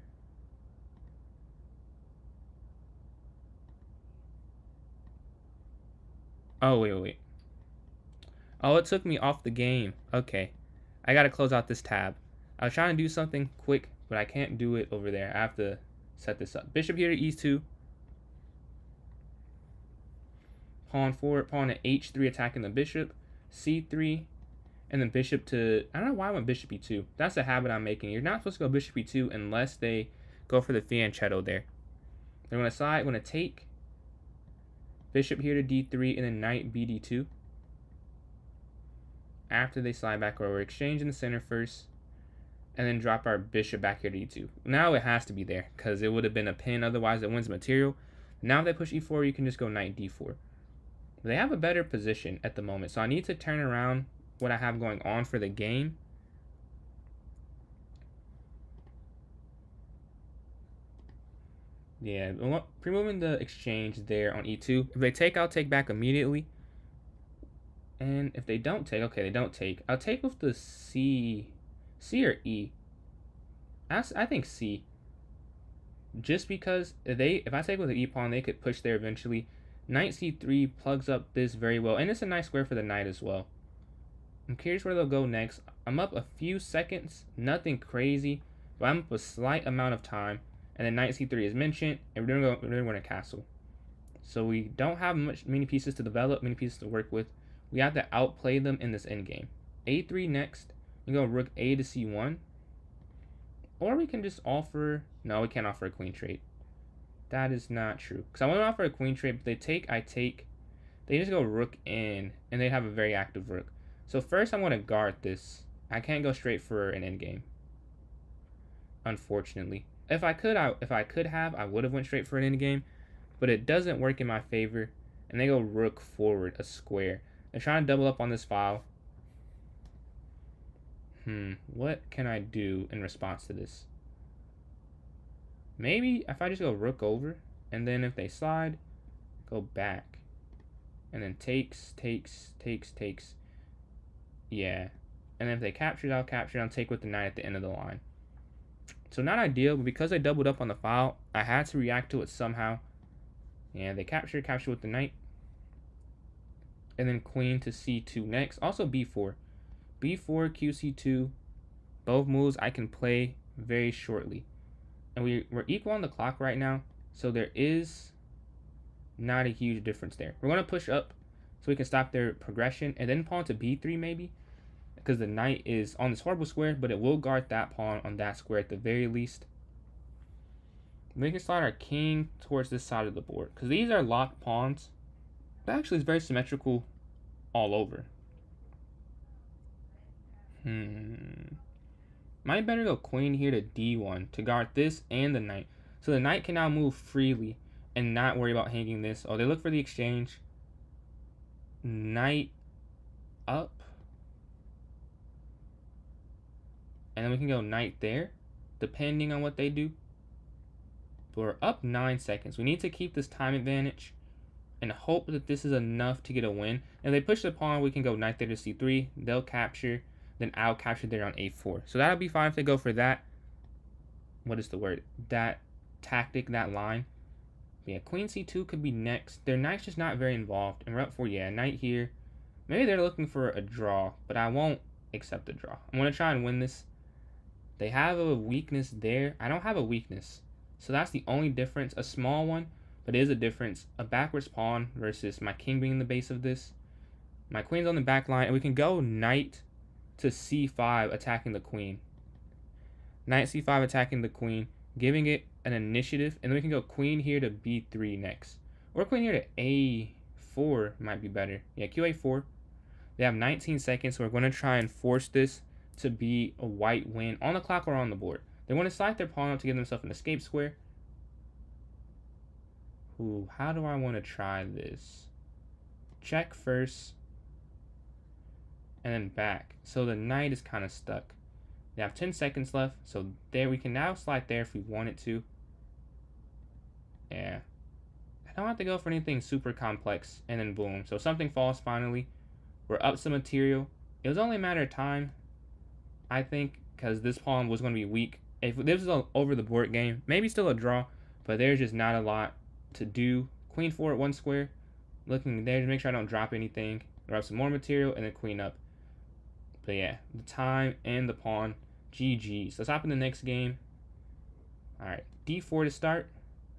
S1: Oh, wait. Oh, it took me off the game. Okay. I gotta close out this tab. I was trying to do something quick, but I can't do it over there. I have to set this up. Bishop here to E2. Pawn forward, pawn to H3 attacking the bishop. C3. And then bishop to... I don't know why I went bishop E2. That's a habit I'm making. You're not supposed to go bishop E2 unless they go for the fianchetto there. They're going to side, going to take. Bishop here to D3, and then knight BD2. After they slide back over, exchange in the center first, and then drop our bishop back here to E2. Now it has to be there, because it would have been a pin, otherwise it wins material. Now if they push E4, you can just go knight D4. They have a better position at the moment, so I need to turn around what I have going on for the game. Yeah, removing the exchange there on E2. If they take, I'll take back immediately. And if they don't take, okay, they don't take. I'll take with the C or E. I think C. Just because if I take with the E pawn, they could push there eventually. Knight C3 plugs up this very well, and it's a nice square for the knight as well. I'm curious where they'll go next. I'm up a few seconds, nothing crazy, but I'm up a slight amount of time. And then knight C3 is mentioned, and we're going to win a castle. So we don't have many pieces to develop, many pieces to work with. We have to outplay them in this endgame. A3 next. We go rook A to C1. Or we can just offer... No, we can't offer a queen trade. That is not true. Because I want to offer a queen trade, but they take, I take. They just go rook in, and they have a very active rook. So first I'm going to guard this. I can't go straight for an endgame. Unfortunately. If I could have, I would have went straight for an endgame. But it doesn't work in my favor. And they go rook forward, a square. They're trying to double up on this file. What can I do in response to this? Maybe if I just go rook over, and then if they slide, go back. And then takes. Yeah. And then if they capture, I'll capture. I'll take with the knight at the end of the line. So not ideal, but because they doubled up on the file, I had to react to it somehow. Yeah, they capture with the knight. And then queen to C2 next. Also B4. B4, QC2. Both moves I can play very shortly. And we're equal on the clock right now, so there is not a huge difference there. We're going to push up so we can stop their progression, and then pawn to B3 maybe, because the knight is on this horrible square, but it will guard that pawn on that square at the very least. We can slide our king towards this side of the board, because these are locked pawns. That actually is very symmetrical all over. Might better go queen here to D1 to guard this and the knight. So the knight can now move freely and not worry about hanging this. Oh, they look for the exchange. Knight up. And then we can go knight there, depending on what they do. But we're up 9 seconds. We need to keep this time advantage and hope that this is enough to get a win. If they push the pawn, we can go knight there to c3. They'll capture. Then I'll capture there on a4. So that'll be fine if they go for that. What is the word? That tactic, that line. But yeah, queen c2 could be next. Their knight's just not very involved. And we're up for, yeah, knight here. Maybe they're looking for a draw, but I won't accept the draw. I'm going to try and win this. They have a weakness there. I don't have a weakness. So that's the only difference. A small one, but it is a difference. A backwards pawn versus my king being the base of this. My queen's on the back line, and we can go knight to c5 attacking the queen. Knight c5 attacking the queen, giving it an initiative, and then we can go queen here to b3 next. Or queen here to a4 might be better. Yeah, qa4. They have 19 seconds, so we're going to try and force this to be a white win on the clock or on the board. They want to slide their pawn up to give themselves an escape square. Ooh, how do I want to try this? Check first, and then back. So the knight is kind of stuck. They have 10 seconds left, so there we can now slide there if we wanted to. Yeah. I don't have to go for anything super complex, and then boom. So something falls finally. We're up some material. It was only a matter of time, I think, because this pawn was going to be weak. If this was an over-the-board game, maybe still a draw, but there's just not a lot to do. Queen 4 at 1 square. Looking there to make sure I don't drop anything. Grab some more material, and then queen up. But yeah, the time and the pawn. GG's. Let's hop in the next game. Alright, d4 to start.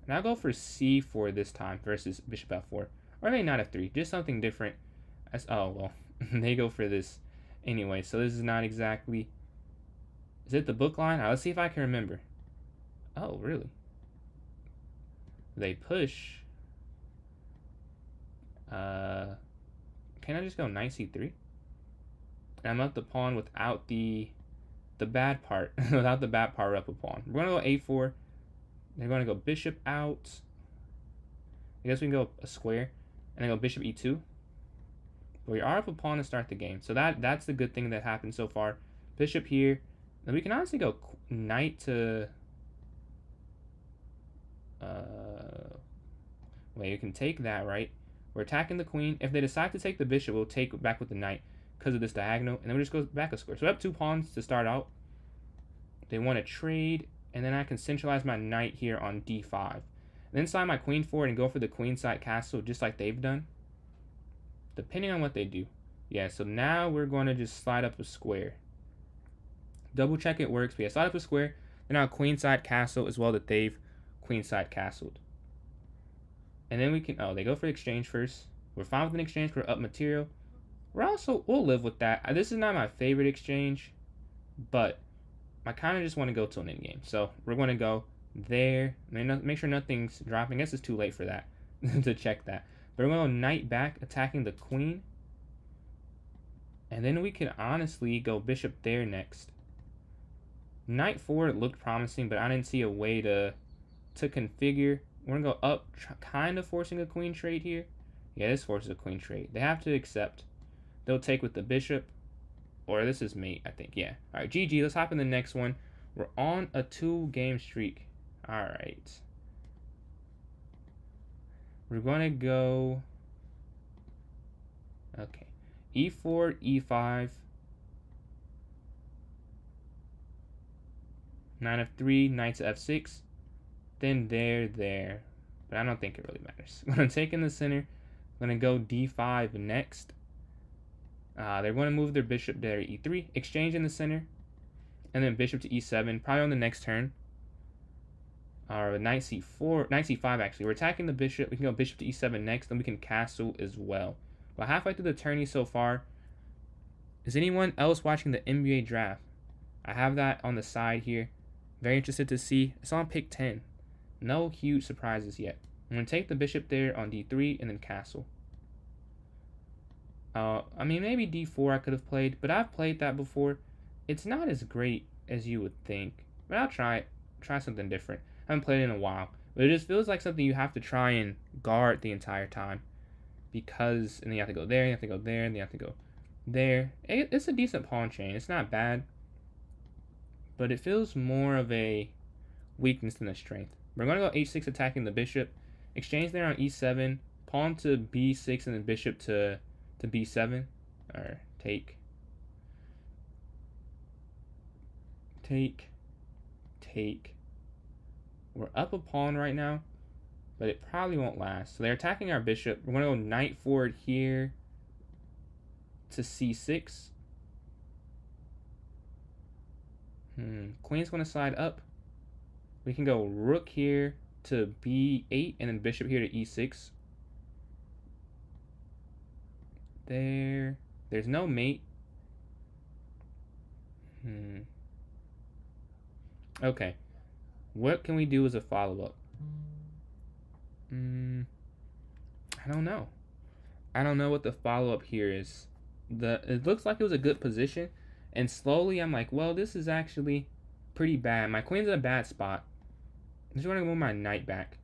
S1: And I'll go for c4 this time versus bishop f4. Or maybe not f3. Just something different. Oh, well, they go for this anyway. So this is not exactly... Is it the book line? Let's see if I can remember. Oh, really? They push. Can I just go knight c3? And I'm up the pawn without the bad part. Without the bad part up a pawn. We're going to go a4. They're going to go bishop out. I guess we can go a square. And then go bishop e2. But we are up a pawn to start the game. So that's the good thing that happened so far. Bishop here. Then we can honestly go knight to... well, you can take that, right? We're attacking the queen. If they decide to take the bishop, we'll take back with the knight because of this diagonal. And then we just go back a square. So we have 2 pawns to start out. They want to trade. And then I can centralize my knight here on d5. And then slide my queen forward and go for the queenside castle just like they've done. Depending on what they do. Yeah, so now we're going to just slide up a square. Double check it works. But yeah, slide up a square. Then our queenside castle as well that they've queenside castled. And then we can... Oh, they go for exchange first. We're fine with an exchange. We're up material. We'll live with that. This is not my favorite exchange. But I kind of just want to go to an end game. So we're going to go there. Make sure nothing's dropping. I guess it's too late for that. to check that. But we're going to go knight back, attacking the queen. And then we can honestly go bishop there next. Knight forward looked promising, but I didn't see a way to configure. We're going to go up, kind of forcing a queen trade here. Yeah, this forces a queen trade. They have to accept. They'll take with the bishop. Or this is mate, I think. Yeah. All right, GG. Let's hop in the next one. We're on a 2-game streak. All right. We're going to go... Okay. e4, e5. Knight f3, knight to f6. Then there. But I don't think it really matters. I'm going to take in the center. I'm going to go d5 next. They're going to move their bishop there, e3. Exchange in the center. And then bishop to e7. Probably on the next turn. Or knight c4. Knight c5, actually. We're attacking the bishop. We can go bishop to e7 next. Then we can castle as well. Well, halfway through the tourney so far. Is anyone else watching the NBA draft? I have that on the side here. Very interested to see. It's on pick 10. No huge surprises yet. I'm going to take the bishop there on d3 and then castle. I mean, maybe d4 I could have played, but I've played that before. It's not as great as you would think, but I'll try it. Try something different. I haven't played it in a while, but it just feels like something you have to try and guard the entire time, because and then you have to go there, you have to go there, and you have to go there. It's a decent pawn chain. It's not bad, but it feels more of a weakness than a strength. We're going to go h6 attacking the bishop. Exchange there on e7. Pawn to b6 and then bishop to b7. Or take. We're up a pawn right now, but it probably won't last. So they're attacking our bishop. We're going to go knight forward here to c6. Queen's going to slide up. We can go rook here to b8 and then bishop here to e6. There's no mate. Okay. What can we do as a follow-up? I don't know. I don't know what the follow-up here is. It looks like it was a good position, and slowly I'm like, well, this is actually pretty bad. My queen's in a bad spot. I just want to move my knight back.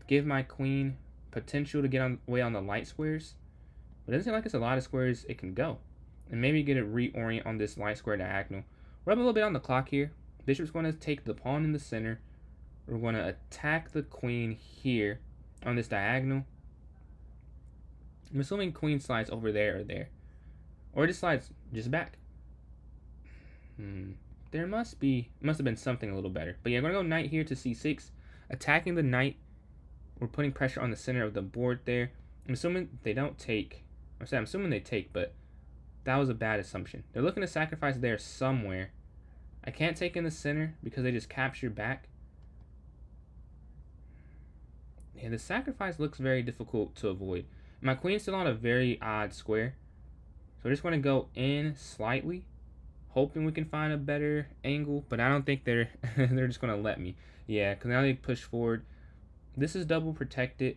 S1: Give my queen potential to get away on the light squares. But it doesn't seem like it's a lot of squares it can go. And maybe get a reorient on this light square diagonal. We're up a little bit on the clock here. Bishop's going to take the pawn in the center. We're going to attack the queen here on this diagonal. I'm assuming queen slides over there or there. Or it just slides just back. There must have been something a little better. But yeah, I'm going to go knight here to c6. Attacking the knight. We're putting pressure on the center of the board there. I'm assuming they don't take. I'm assuming they take, but that was a bad assumption. They're looking to sacrifice there somewhere. I can't take in the center because they just capture back. Yeah, the sacrifice looks very difficult to avoid. My queen's still on a very odd square. So we're just going to go in slightly, hoping we can find a better angle. But I don't think they're just going to let me. Yeah, because now they push forward. This is double protected.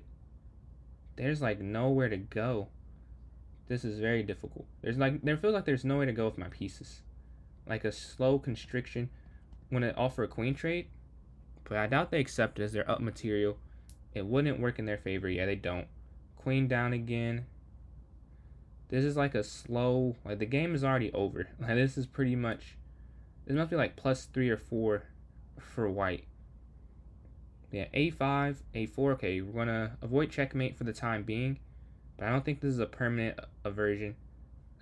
S1: There's like nowhere to go. This is very difficult. There feels like there's no way to go with my pieces. Like a slow constriction. I'm going to offer a queen trade. But I doubt they accept it as their up material. It wouldn't work in their favor. Yeah, they don't. Queen down again. This is like a slow, like the game is already over. Like this is pretty much, this must be like +3 or 4 for white. Yeah, a5, a4. Okay, we're gonna avoid checkmate for the time being, but I don't think this is a permanent aversion.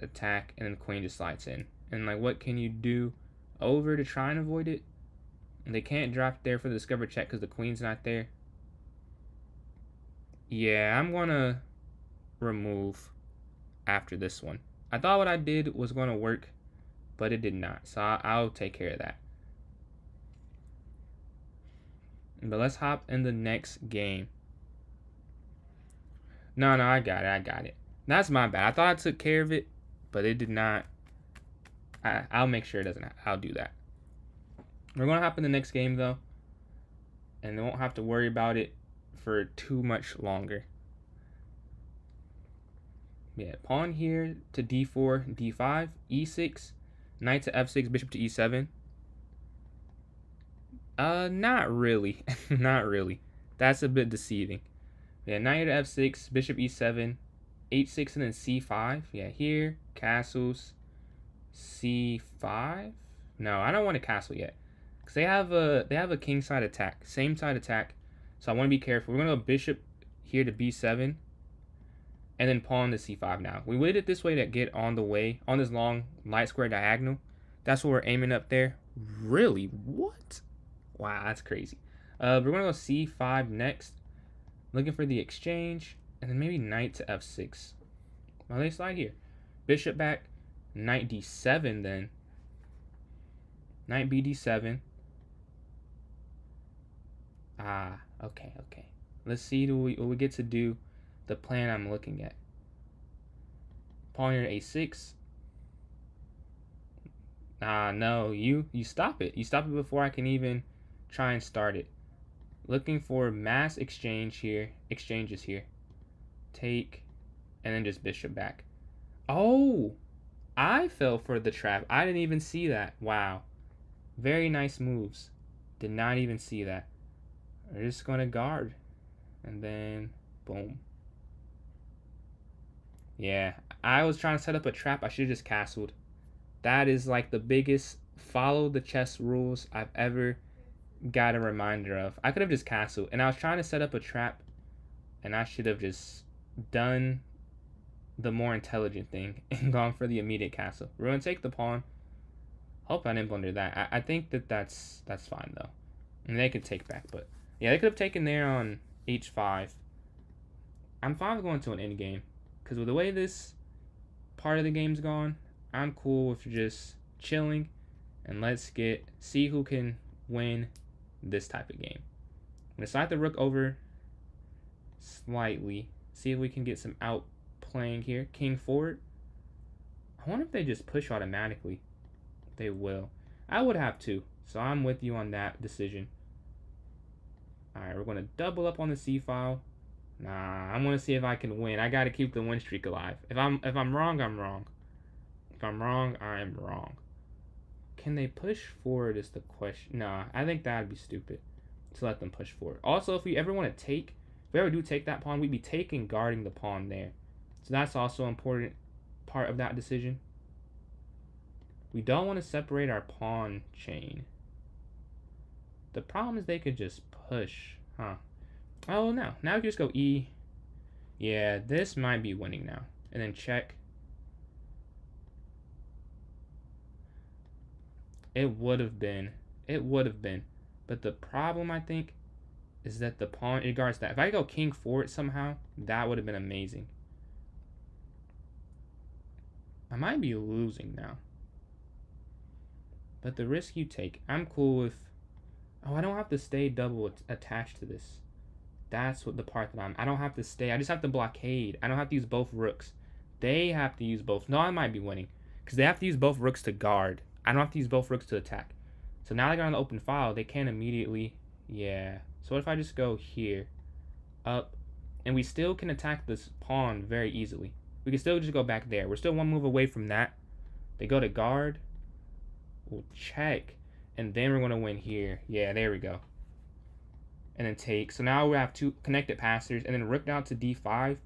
S1: Attack, and then queen just slides in. And like, what can you do over to try and avoid it? And they can't drop there for the discover check because the queen's not there. Yeah, I'm gonna remove after this one. I thought what I did was going to work, but it did not. So I'll take care of that. But let's hop in the next game. No, I got it. That's my bad. I thought I took care of it, but it did not. I'll make sure it doesn't. I'll do that. We're going to hop in the next game, though. And they won't have to worry about it for too much longer. Yeah, pawn here to d4, d5, e6, knight to f6, bishop to e7. Not really. Not really. That's a bit deceiving. Yeah, knight to f6, bishop e7, h6, and then c5. Yeah, here, castles, c5. No, I don't want to castle yet. Because they have a king side attack. Same side attack. So I want to be careful. We're going to go bishop here to b7. And then pawn to c5 now. We waited this way to get on the way, on this long light square diagonal. That's what we're aiming up there. Really? What? Wow, that's crazy. We're going to go c5 next. Looking for the exchange. And then maybe knight to f6. Well, they slide here. Bishop back. Knight d7 then. Knight bd7. Okay. Let's see what we get to do. The plan I'm looking at. Pawn here to a6. No, you stop it. You stop it before I can even try and start it. Looking for mass exchanges here. Take, and then just bishop back. Oh, I fell for the trap. I didn't even see that. Wow. Very nice moves. Did not even see that. We're just going to guard. And then, boom. Yeah, I was trying to set up a trap. I should have just castled. That is like the biggest follow the chess rules I've ever got a reminder of. I could have just castled, and I was trying to set up a trap, and I should have just done the more intelligent thing and gone for the immediate castle. We're gonna take the pawn. Hope I didn't blunder that. I think that's fine though, and they could take back. But yeah, they could have taken there on h5. I'm fine with going to an endgame because with the way this part of the game's gone, I'm cool with just chilling and let's see who can win this type of game. I'm gonna slide the rook over slightly, see if we can get some outplaying here. King forward. I wonder if they just push automatically. They will. I would have to, so I'm with you on that decision. Alright, we're gonna double up on the c file. Nah, I want to see if I can win. I gotta keep the win streak alive. If I'm wrong, I'm wrong. If I'm wrong, I'm wrong. Can they push forward is the question. Nah, I think that'd be stupid to let them push forward. Also, if we ever want to take, if we ever do take that pawn, we'd be taking guarding the pawn there. So that's also an important part of that decision. We don't want to separate our pawn chain. The problem is they could just push, huh? Oh, no. Now we can just go E. Yeah, this might be winning now. And then check. It would have been. It would have been. But the problem, I think, is that the pawn, it guards that. If I go king forward somehow, that would have been amazing. I might be losing now. But the risk you take, I'm cool with. Oh, I don't have to stay double attached to this. That's what the part that I don't have to stay. I just have to blockade. I don't have to use both rooks. They have to use both. No, I might be winning. Because they have to use both rooks to guard. I don't have to use both rooks to attack. So now they got on the open file. They can't immediately. Yeah. So what if I just go here? Up. And we still can attack this pawn very easily. We can still just go back there. We're still one move away from that. They go to guard. We'll check. And then we're going to win here. Yeah, there we go. And then take. So now we have two connected passers. And then rook down to d5.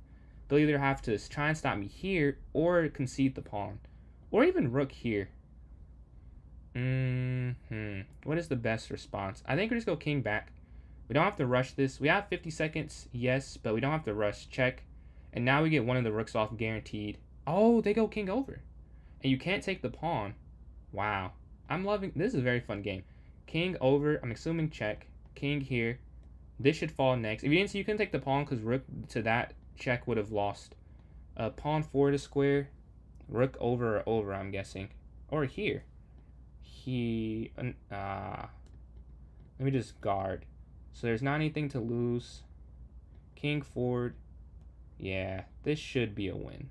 S1: They'll either have to try and stop me here or concede the pawn. Or even rook here. What is the best response? I think we just go king back. We don't have to rush this. We have 50 seconds, yes, but we don't have to rush. Check. And now we get one of the rooks off guaranteed. Oh, they go king over. And you can't take the pawn. Wow. I'm loving, this is a very fun game. King over, I'm assuming check. King here. This should fall next. If you didn't see, you couldn't take the pawn because rook to that check would have lost. Pawn forward to square. Rook over or over, I'm guessing. Or here. Let me just guard. So there's not anything to lose. King forward. Yeah, this should be a win.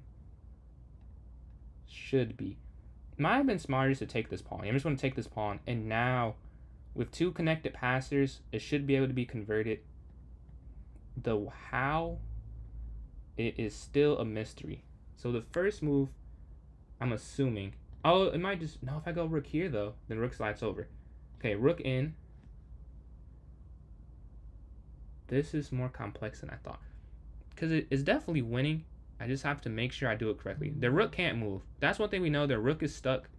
S1: Should be. Might have been smarter just to take this pawn. I'm just going to take this pawn. And now, with two connected passers, it should be able to be converted. The how, it is still a mystery. So the first move, I'm assuming. Oh, it might just. No, if I go rook here, though, then rook slides over. Okay, rook in. This is more complex than I thought. Because it is definitely winning. I just have to make sure I do it correctly. The rook can't move. That's one thing we know. The rook is stuck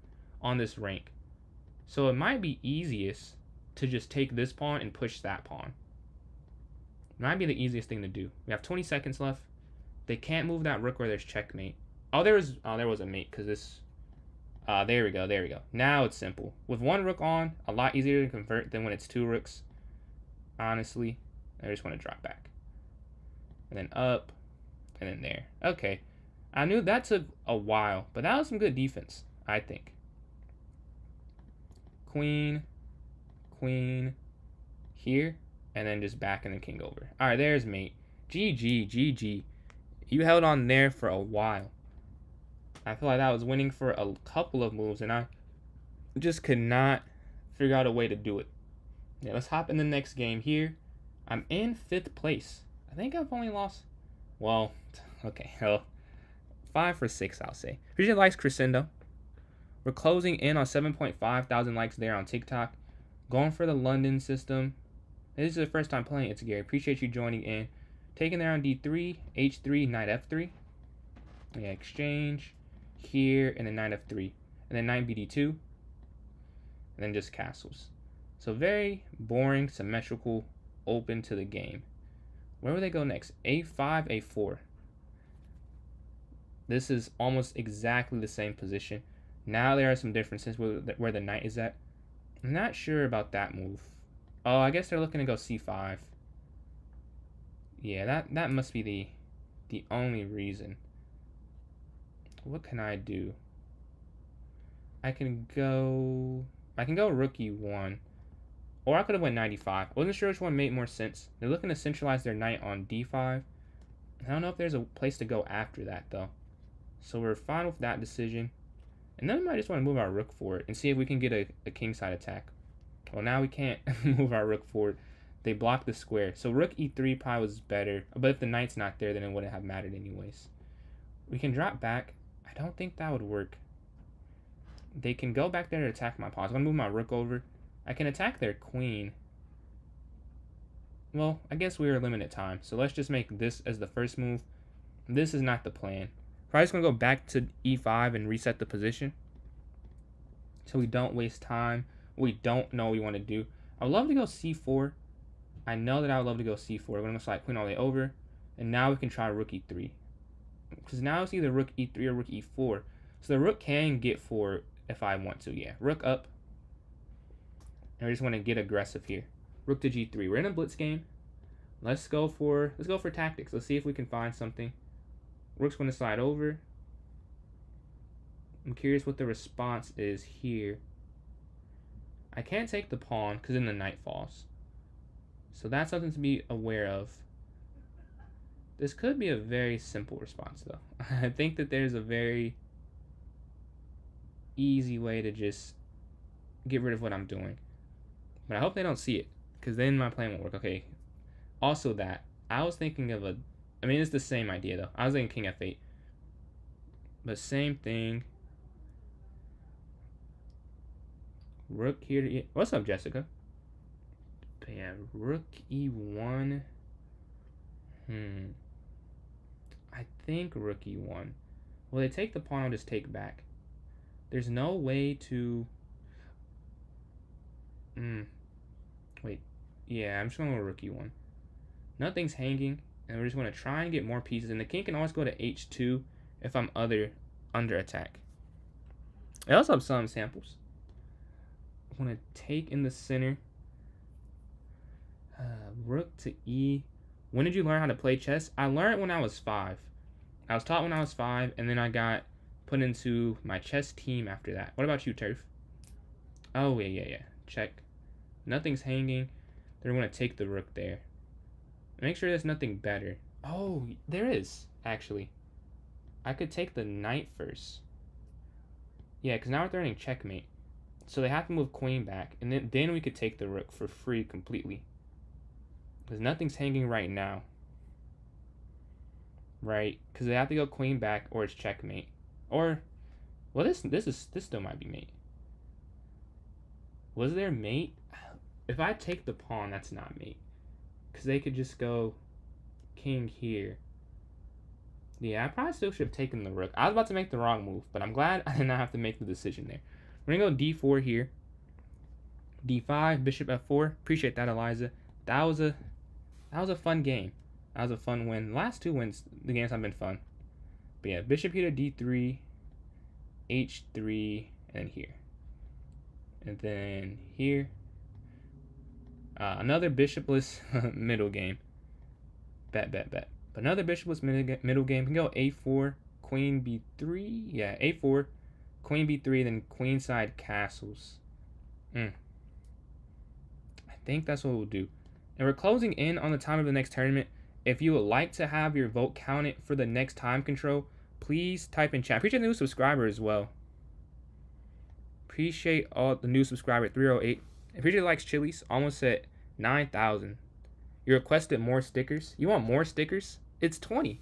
S1: on this rank. So it might be easiest to just take this pawn and push that pawn. It might be the easiest thing to do. We have 20 seconds left. They can't move that rook where there's checkmate. Oh, there was a mate because this. There we go. There we go. Now it's simple. With one rook on, a lot easier to convert than when it's two rooks. Honestly, I just want to drop back. And then up. And then there. Okay. I knew that took a while, but that was some good defense, I think. Queen. Queen. Here. And then just back and then king over. Alright, there's mate. GG. GG. You held on there for a while. I feel like I was winning for a couple of moves, and I just could not figure out a way to do it. Yeah, let's hop in the next game here. I'm in 5th place. I think I've only lost... Well, okay, well, 5 for 6, I'll say. Appreciate the likes, Crescendo. We're closing in on 7.5 thousand likes there on TikTok. Going for the London system. This is the first time playing. It's Gary. Appreciate you joining in. Taking there on D3, H3, knight F3. Yeah, exchange. Here, and then knight F3. And then knight BD2. And then just castles. So very boring, symmetrical, open to the game. Where will they go next? A5, A4. This is almost exactly the same position. Now there are some differences where the knight is at. I'm not sure about that move. Oh, I guess they're looking to go C5. Yeah, that must be the only reason. What can I do? I can go rook E1. Or I could have went 95. I wasn't sure which one made more sense. They're looking to centralize their knight on D5. I don't know if there's a place to go after that, though. So we're fine with that decision. And then we might just want to move our rook forward and see if we can get a kingside attack. Well, now we can't move our rook forward. They block the square. So rook E3 probably was better. But if the knight's not there, then it wouldn't have mattered anyways. We can drop back. I don't think that would work. They can go back there to attack my pawn. I'm going to move my rook over. I can attack their queen. Well, I guess we are limited time. So let's just make this as the first move. This is not the plan. Probably just going to go back to E5 and reset the position. So we don't waste time. We don't know what we want to do. I would love to go C4. I know that I would love to go C4. We're going to slide queen all the way over. And now we can try rook E3. Because now it's either rook E3 or rook E4. So the rook can get forward if I want to. Yeah, rook up. And we just want to get aggressive here. Rook to G3. We're in a blitz game. Let's go for tactics. Let's see if we can find something. Rook's going to slide over. I'm curious what the response is here. I can't take the pawn because then the knight falls. So that's something to be aware of. This could be a very simple response, though. I think that there's a very easy way to just get rid of what I'm doing. But I hope they don't see it, because then my plan won't work. Okay. Also that, I was thinking of it's the same idea, though. I was thinking king f8. But same thing. Rook here to E. What's up, Jessica? But yeah, rook E1. I think rook E1. Well, they take the pawn, I'll just take back. There's no way to... Wait. Yeah, I'm just going to go rook E1. Nothing's hanging, and we're just going to try and get more pieces. And the king can always go to H2 if I'm under attack. I also have some samples. I want to take in the center. Rook to E. When did you learn how to play chess? I learned when I was 5. I was taught when I was 5, and then I got put into my chess team after that. What about you, Turf? Oh, yeah. Check. Nothing's hanging. They're going to take the rook there. Make sure there's nothing better. Oh, there is, actually. I could take the knight first. Yeah, because now we're threatening checkmate. So they have to move queen back, and then we could take the rook for free completely. Because nothing's hanging right now. Right? Because they have to go queen back, or it's checkmate. Or, well, this still might be mate. Was there mate? If I take the pawn, that's not mate. Because they could just go king here. Yeah, I probably still should have taken the rook. I was about to make the wrong move, but I'm glad I did not have to make the decision there. We're going to go d4 here. d5, bishop f4. Appreciate that, Eliza. That was a fun game. That was a fun win. The last two wins, the games have been fun. But yeah, bishop here to d3, h3, and then here. And then here. Another bishopless middle game. Bet. But another bishopless middle game. We can go a4, queen b3. Yeah, a4, queen b3, then queenside castles. I think that's what we'll do. And we're closing in on the time of the next tournament. If you would like to have your vote counted for the next time control, please type in chat. Appreciate the new subscriber as well. Appreciate all the new subscriber, 308. Appreciate likes Chili's, almost at 9,000. You requested more stickers. You want more stickers? It's 20.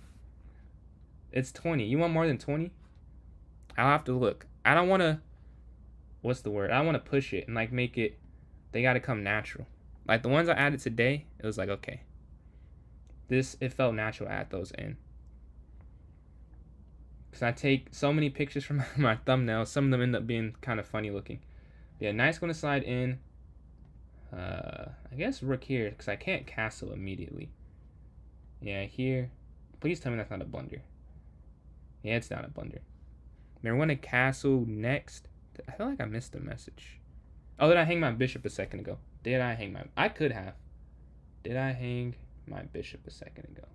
S1: It's 20. You want more than 20? I'll have to look. I don't want to, what's the word? I don't want to push it and like make it, they got to come natural. Like the ones I added today, it was like, okay. It felt natural to add those in. Because I take so many pictures from my thumbnails. Some of them end up being kind of funny looking. Yeah, knight's going to slide in. I guess rook here, because I can't castle immediately. Yeah, here. Please tell me that's not a blunder. Yeah, it's not a blunder. They're going to castle next. I feel like I missed a message. Oh, did I hang my bishop a second ago? Did I hang my... I could have. Did I hang my bishop a second ago?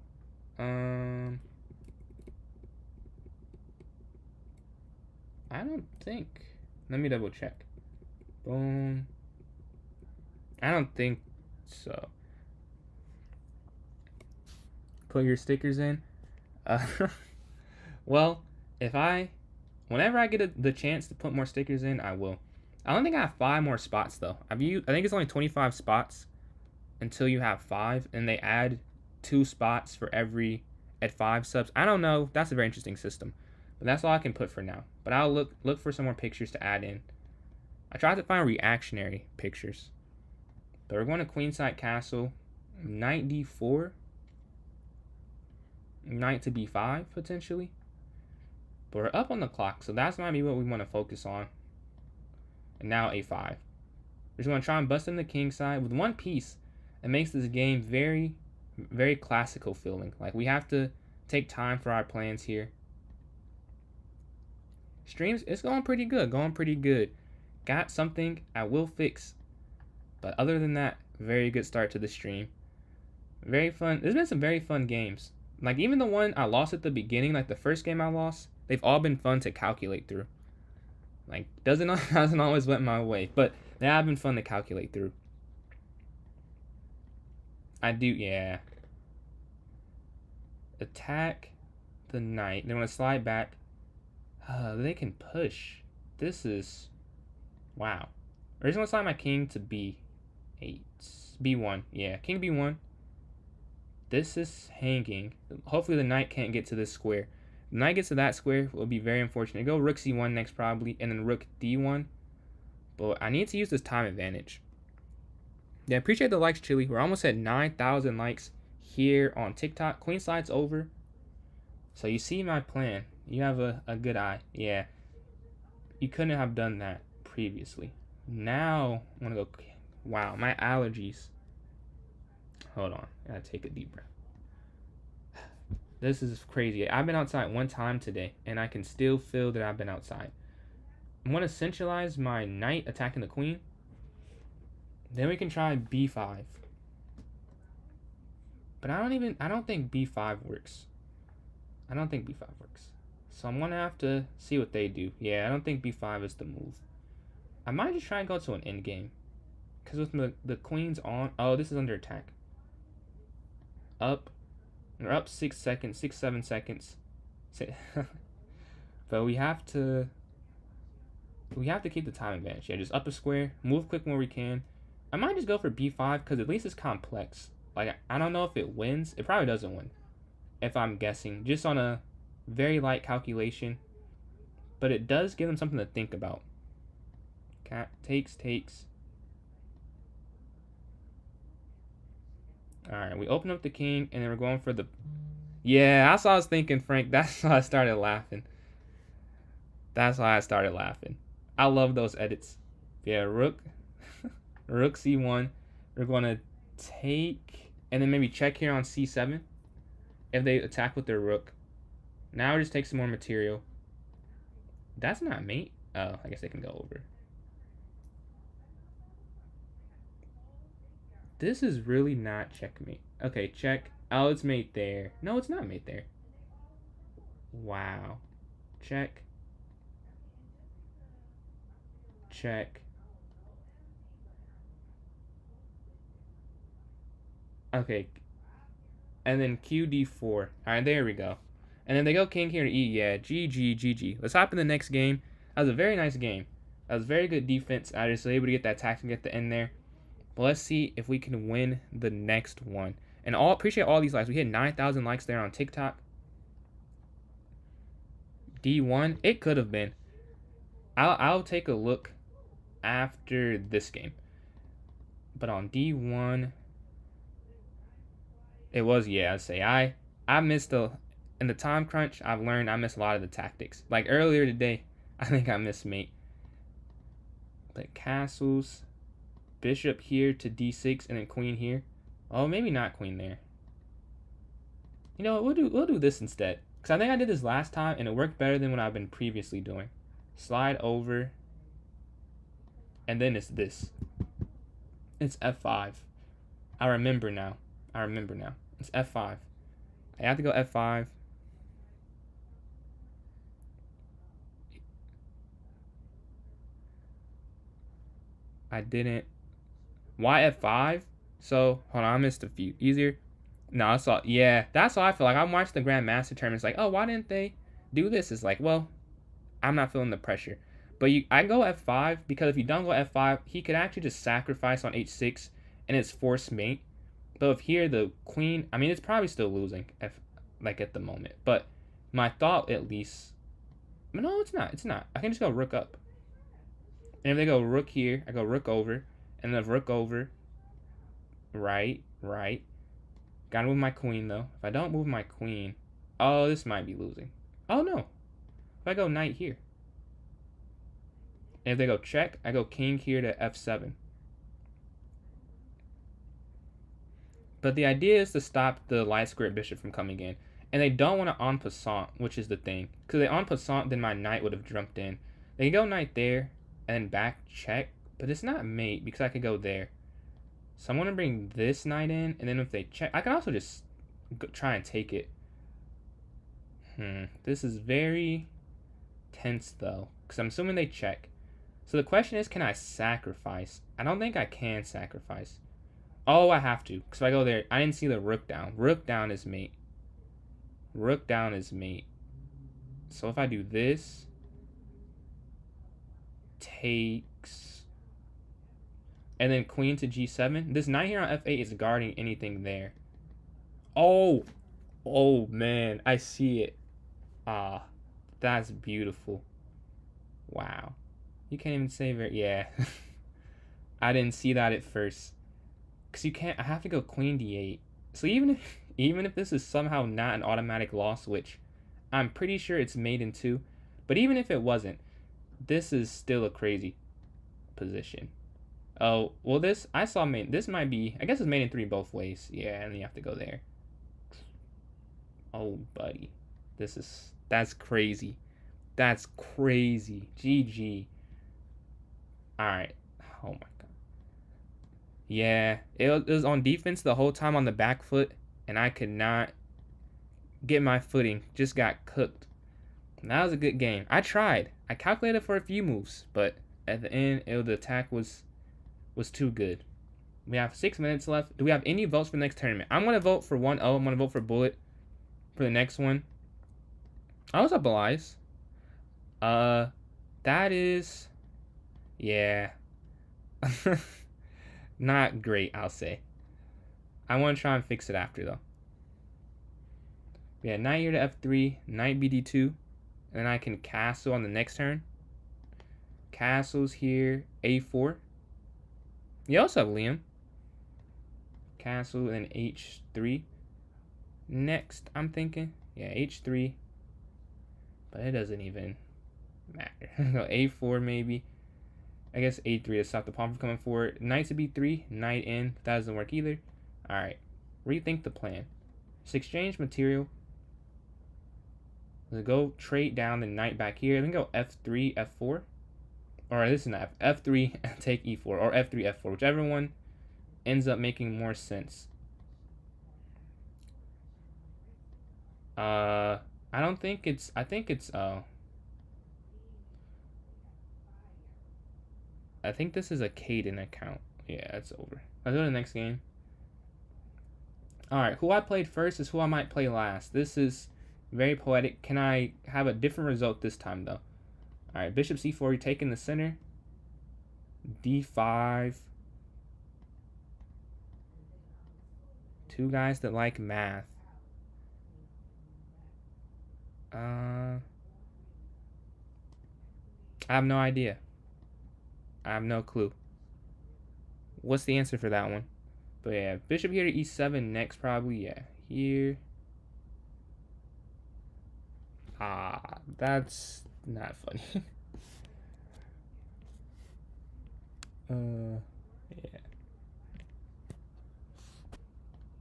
S1: I don't think. Let me double check. Boom. I don't think so. Put your stickers in. Well, whenever I get the chance to put more stickers in, I will. I don't think I have 5 more spots though. I think it's only 25 spots until you have 5, and they add 2 spots for every at 5 subs. I don't know. That's a very interesting system, but that's all I can put for now. But I'll look for some more pictures to add in. I tried to find reactionary pictures, but we're going to queenside castle, knight d4, knight to b5 potentially. But we're up on the clock, so that's might be what we want to focus on. And now a5. We're just going to try and bust in the king side with one piece. It makes this game very, very classical feeling. Like we have to take time for our plans here. Streams, it's going pretty good. Got something I will fix. But other than that, very good start to the stream. Very fun. There's been some very fun games. Like even the one I lost at the beginning, like the first game I lost, they've all been fun to calculate through. Like doesn't always went my way, but they have been fun to calculate through. I do, yeah. Attack the knight. They want to slide back. They can push. This is wow. We're just gonna slide my king to b8, b1. Yeah, king b1. This is hanging. Hopefully the knight can't get to this square. If the knight gets to that square, it will be very unfortunate. Go rook c1 next probably, and then rook d1. But I need to use this time advantage. Yeah, appreciate the likes, Chili. We're almost at 9,000 likes here on TikTok. Queenside's over. So you see my plan. You have a good eye. Yeah. You couldn't have done that previously. Now, I'm going to go... Wow, my allergies. Hold on. I gotta take a deep breath. This is crazy. I've been outside one time today, and I can still feel that I've been outside. I'm going to centralize my knight attacking the queen. Then we can try b5. But I don't think b5 works. I don't think b5 works. So I'm going to have to see what they do. Yeah, I don't think b5 is the move. I might just try and go to an endgame. Because with the queen's on... Oh, this is under attack. Up. We're up 6 seconds, 7 seconds. But we have to keep the time advantage. Yeah, just up a square, move quick when we can. I might just go for b5 because at least it's complex. Like, I don't know if it wins. It probably doesn't win, if I'm guessing. Just on a very light calculation. But it does give them something to think about. Cat takes. Alright, we open up the king, and then we're going for the... Yeah, that's what I was thinking, Frank. That's why I started laughing. I love those edits. Yeah, rook. Rook c1. We're going to take, and then maybe check here on c7 if they attack with their rook. Now we just take some more material. That's not mate. Oh, I guess they can go over. This is really not checkmate. Okay, check. Oh, it's mate there. No, it's not mate there. Wow. Check. Okay. And then QD4. Alright, there we go. And then they go king here to E. Yeah, GG. Let's hop in the next game. That was a very nice game. That was very good defense. I just was able to get that tactic at the end there. But let's see if we can win the next one. And appreciate all these likes. We hit 9,000 likes there on TikTok. D1. It could have been. I'll take a look after this game. But on D1... It was, yeah, I'd say. I missed in the time crunch, I've learned I missed a lot of the tactics. Like earlier today, I think I missed mate. But castles. bishop here to d6 and then queen here. Oh, maybe not queen there. You know what? We'll do this instead. Because I think I did this last time and it worked better than what I've been previously doing. Slide over. And then it's this. It's f5. I remember now. It's f5. I have to go f5. I didn't. Why f5? So, hold on, I missed a few. Easier. No, that's all. Yeah, that's all I feel like. I'm watching the Grandmaster tournament. It's like, oh, why didn't they do this? It's like, well, I'm not feeling the pressure. But I go f5 because if you don't go f5, he could actually just sacrifice on h6 and it's forced mate. But if here the queen, I mean, it's probably still losing like at the moment. But my thought at least, no, it's not. It's not. I can just go rook up. And if they go rook here, I go rook over, and then rook over. Right. Gotta move my queen though. If I don't move my queen, oh, this might be losing. Oh no. If I go knight here. And if they go check, I go king here to f7. But the idea is to stop the light square bishop from coming in. And they don't want to en passant, which is the thing. Because they en passant, then my knight would have jumped in. They can go knight there, and then back check. But it's not mate, because I could go there. So I want to bring this knight in, and then if they check, I can also just try and take it. This is very tense, though, because I'm assuming they check. So the question is, can I sacrifice? I don't think I can sacrifice. Oh, I have to, because if I go there, I didn't see the rook down. Rook down is mate. Rook down is mate. So if I do this, takes, and then queen to g7. This knight here on f8 is guarding anything there. Oh man, I see it. Ah, that's beautiful. Wow. You can't even save it. Yeah. I didn't see that at first. Because you can't, I have to go queen d8. So even if this is somehow not an automatic loss, which I'm pretty sure it's made in 2, but even if it wasn't, this is still a crazy position. Oh, well I saw made, this might be, I guess it's made in 3 both ways. Yeah, and you have to go there. Oh, buddy. That's crazy. That's crazy. GG. Alright. Oh my god. Yeah, it was on defense the whole time on the back foot, and I could not get my footing. Just got cooked. And that was a good game. I tried. I calculated for a few moves, but at the end, the attack was too good. We have 6 minutes left. Do we have any votes for the next tournament? I'm going to vote for 1-0. I'm going to vote for Bullet for the next one. Oh, what's up, Elias? That is... Yeah. Not great, I'll say. I want to try and fix it after, though. Yeah, knight here to f3, knight bd2, and then I can castle on the next turn. Castles here, a4. You also have Liam. Castle and h3. Next, I'm thinking, yeah, h3. But it doesn't even matter. Go a4 maybe. I guess a3 to stop the pawn from coming forward. Knight to b3, knight in. That doesn't work either. Alright, rethink the plan. Let's exchange material. Let's go trade down the knight back here. Then go f3, f4. Or this is not f3, take e4. Or f3, f4. Whichever one ends up making more sense. I don't think it's... I think it's... I think this is a Caden account. Yeah, it's over. Let's go to the next game. Alright, who I played first is who I might play last. This is very poetic. Can I have a different result this time, though? Alright, bishop c4, you're taking the center. d5. Two guys that like math. I have no idea. I have no clue. What's the answer for that one? But yeah, bishop here to e7 next probably. Yeah, here. That's not funny. Yeah.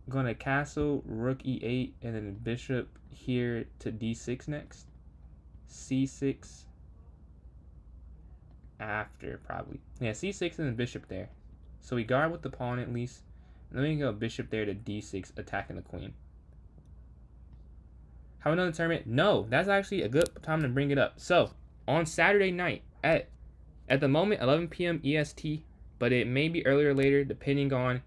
S1: Going to castle, rook e8, and then bishop here to d6 next. c6 after, probably. Yeah, c6 and then bishop there. So we guard with the pawn at least. And then we can go bishop there to d6, attacking the queen. Have another tournament? No, that's actually a good time to bring it up. So, on Saturday night at the moment 11 p.m. EST, but it may be earlier or later depending on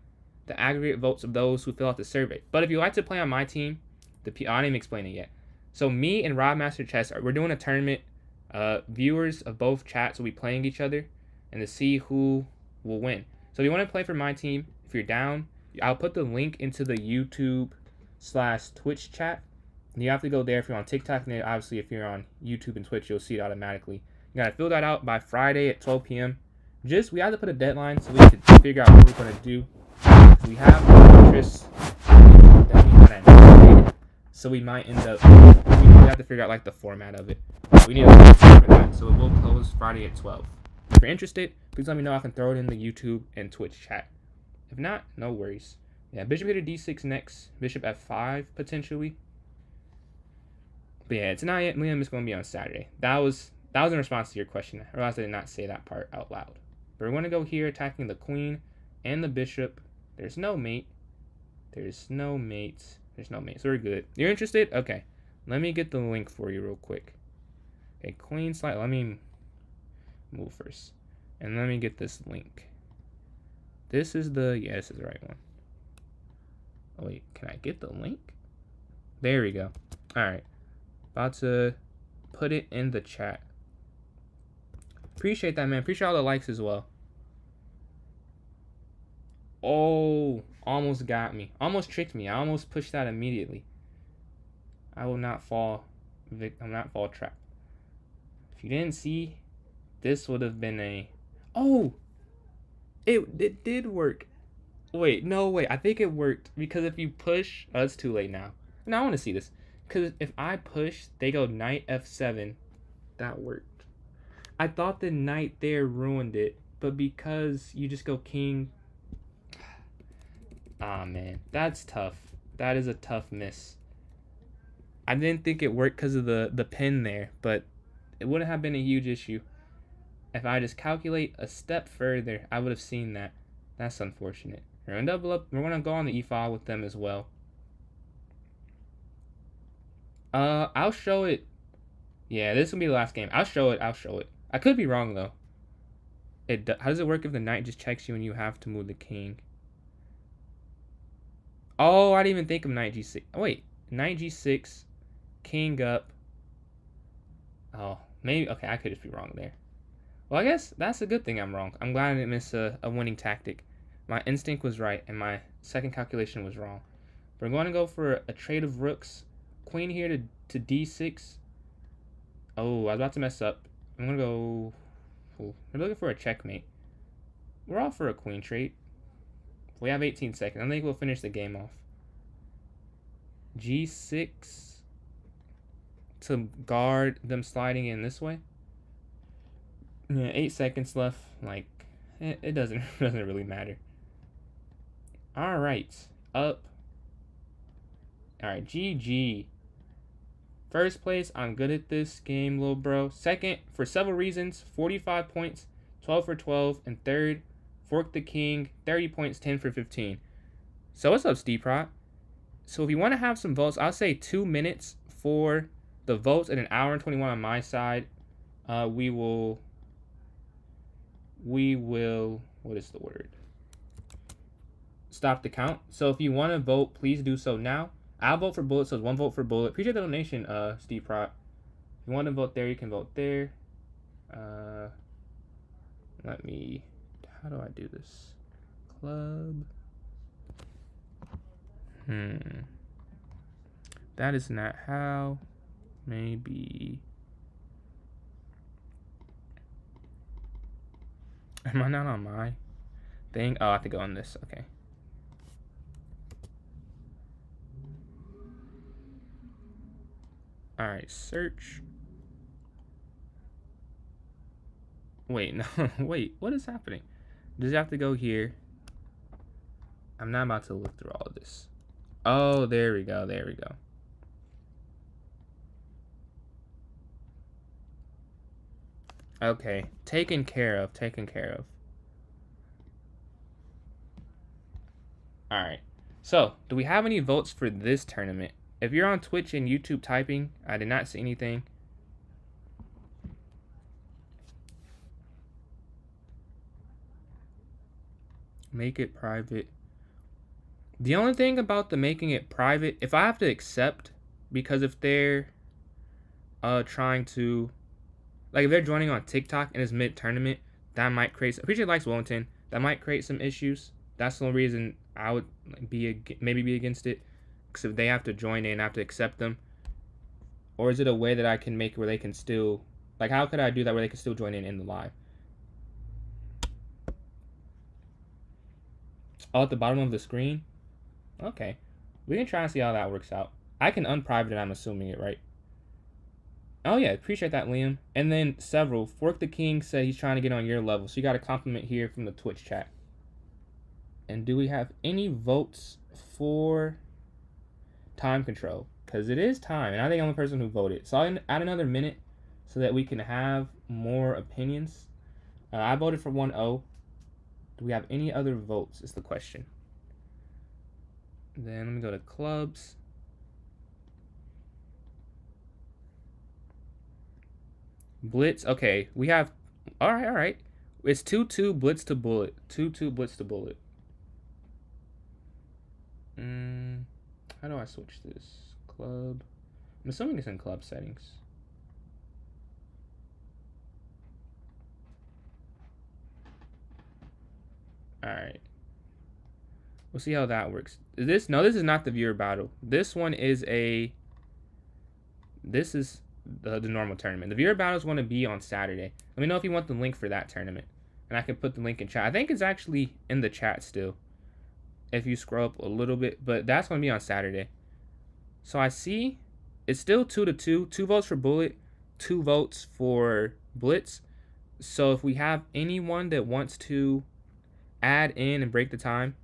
S1: the aggregate votes of those who fill out the survey. But if you like to play on my team, I didn't even explain it yet. So me and Rob Master Chess, we're doing a tournament. Viewers of both chats will be playing each other, and to see who will win. So if you want to play for my team, if you're down, I'll put the link into the YouTube/Twitch chat. And you have to go there if you're on TikTok, and then obviously if you're on YouTube and Twitch, you'll see it automatically. You gotta fill that out by Friday at 12 p.m. We have to put a deadline so we can figure out what we're gonna do. We have interests that we kind of anticipated, so we might end up. We have to figure out like the format of it. We need to for that, so it will close Friday at 12. If you're interested, please let me know. I can throw it in the YouTube and Twitch chat. If not, no worries. Yeah, bishop here to d6 next. Bishop f5 potentially. But yeah, it's not yet. Liam is going to be on Saturday. That was in response to your question. I realized I did not say that part out loud. But we're going to go here attacking the queen and the bishop. There's no mate. There's no mates. There's no mate. So we're good. You're interested? Okay. Let me get the link for you real quick. Okay, queen slide. Let me move first. And let me get this link. This is the... Yeah, this is the right one. Oh, wait. Can I get the link? There we go. Alright. About to put it in the chat. Appreciate that, man. Appreciate all the likes as well. Oh, almost got me. Almost tricked me. I almost pushed that immediately. I will not fall victim. Not fall trap. If you didn't see, this would have been a... Oh! It did work. Wait, no, wait. I think it worked. Because if you push... Oh, it's too late now. No, I want to see this. Because if I push, they go knight f7. That worked. I thought the knight there ruined it. But because you just go king... Ah, man. That's tough. That is a tough miss. I didn't think it worked because of the pin there. But it wouldn't have been a huge issue. If I just calculate a step further, I would have seen that. That's unfortunate. We're going to double up. We're going to go on the e-file with them as well. I'll show it. Yeah, this will be the last game. I'll show it. I could be wrong, though. How does it work if the knight just checks you and you have to move the king? Oh, I didn't even think of knight g6. Oh, wait. Knight g6. King up. Oh, maybe. Okay, I could just be wrong there. Well, I guess that's a good thing I'm wrong. I'm glad I didn't miss a winning tactic. My instinct was right, and my second calculation was wrong. We're going to go for a trade of rooks. Queen here to d6. Oh, I was about to mess up. I'm going to go... Oh, we're looking for a checkmate. We're off for a queen trade. We have 18 seconds. I think we'll finish the game off. g6 to guard them sliding in this way. Yeah, 8 seconds left. Like, it doesn't really matter. All right, up. All right, GG. First place, I'm good at this game, little bro. Second, for several reasons, 45 points, 12 for 12. And third, Fork the King, 30 points, 10 for 15. So what's up, Steve Prot? So if you want to have some votes, I'll say 2 minutes for the votes and an hour and 21 on my side. We will, what is the word? Stop the count. So if you want to vote, please do so now. I'll vote for Bullet, so it's 1 vote for Bullet. Appreciate the donation, Steve Prot. If you want to vote there, you can vote there. Let me, how do I do this? Club. That is not how. Maybe. Am I not on my thing? Oh, I have to go on this. Okay. All right, search. Wait, no, wait, what is happening? Does it have to go here? I'm not about to look through all of this. Oh, there we go. There we go. Okay, taken care of. Taken care of. All right. So, do we have any votes for this tournament? If you're on Twitch and YouTube typing, I did not see anything. Make it private. The only thing about the making it private, if I have to accept, because if they're trying to, like if they're joining on TikTok and it's mid-tournament, that might create, appreciate likes Wellington, that might create some issues. That's the only reason I would maybe be against it, because if they have to join in, I have to accept them. Or is it a way that I can make where they can still, like how could I do that where they can still join in the live? Oh, at the bottom of the screen? Okay. We can try and see how that works out. I can unprivate it, I'm assuming it, right? Oh yeah, appreciate that, Liam. And then several. Fork the King said he's trying to get on your level. So you got a compliment here from the Twitch chat. And do we have any votes for time control? Because it is time, and I'm the only person who voted. So I'll add another minute so that we can have more opinions. I voted for 1-0. Do we have any other votes is the question. Then let me go to clubs. Blitz. Okay, we have. All right. It's 2-2 blitz to bullet. 2-2 blitz to bullet. How do I switch this? Club. I'm assuming it's in club settings. All right. We'll see how that works. No, this is not the viewer battle. This one is a. This is the normal tournament. The viewer battles want to be on Saturday. Let me know if you want the link for that tournament, and I can put the link in chat. I think it's actually in the chat still, if you scroll up a little bit. But that's going to be on Saturday. So I see it's still 2-2. 2 votes for Bullet, 2 votes for Blitz. So if we have anyone that wants to add in and break the time.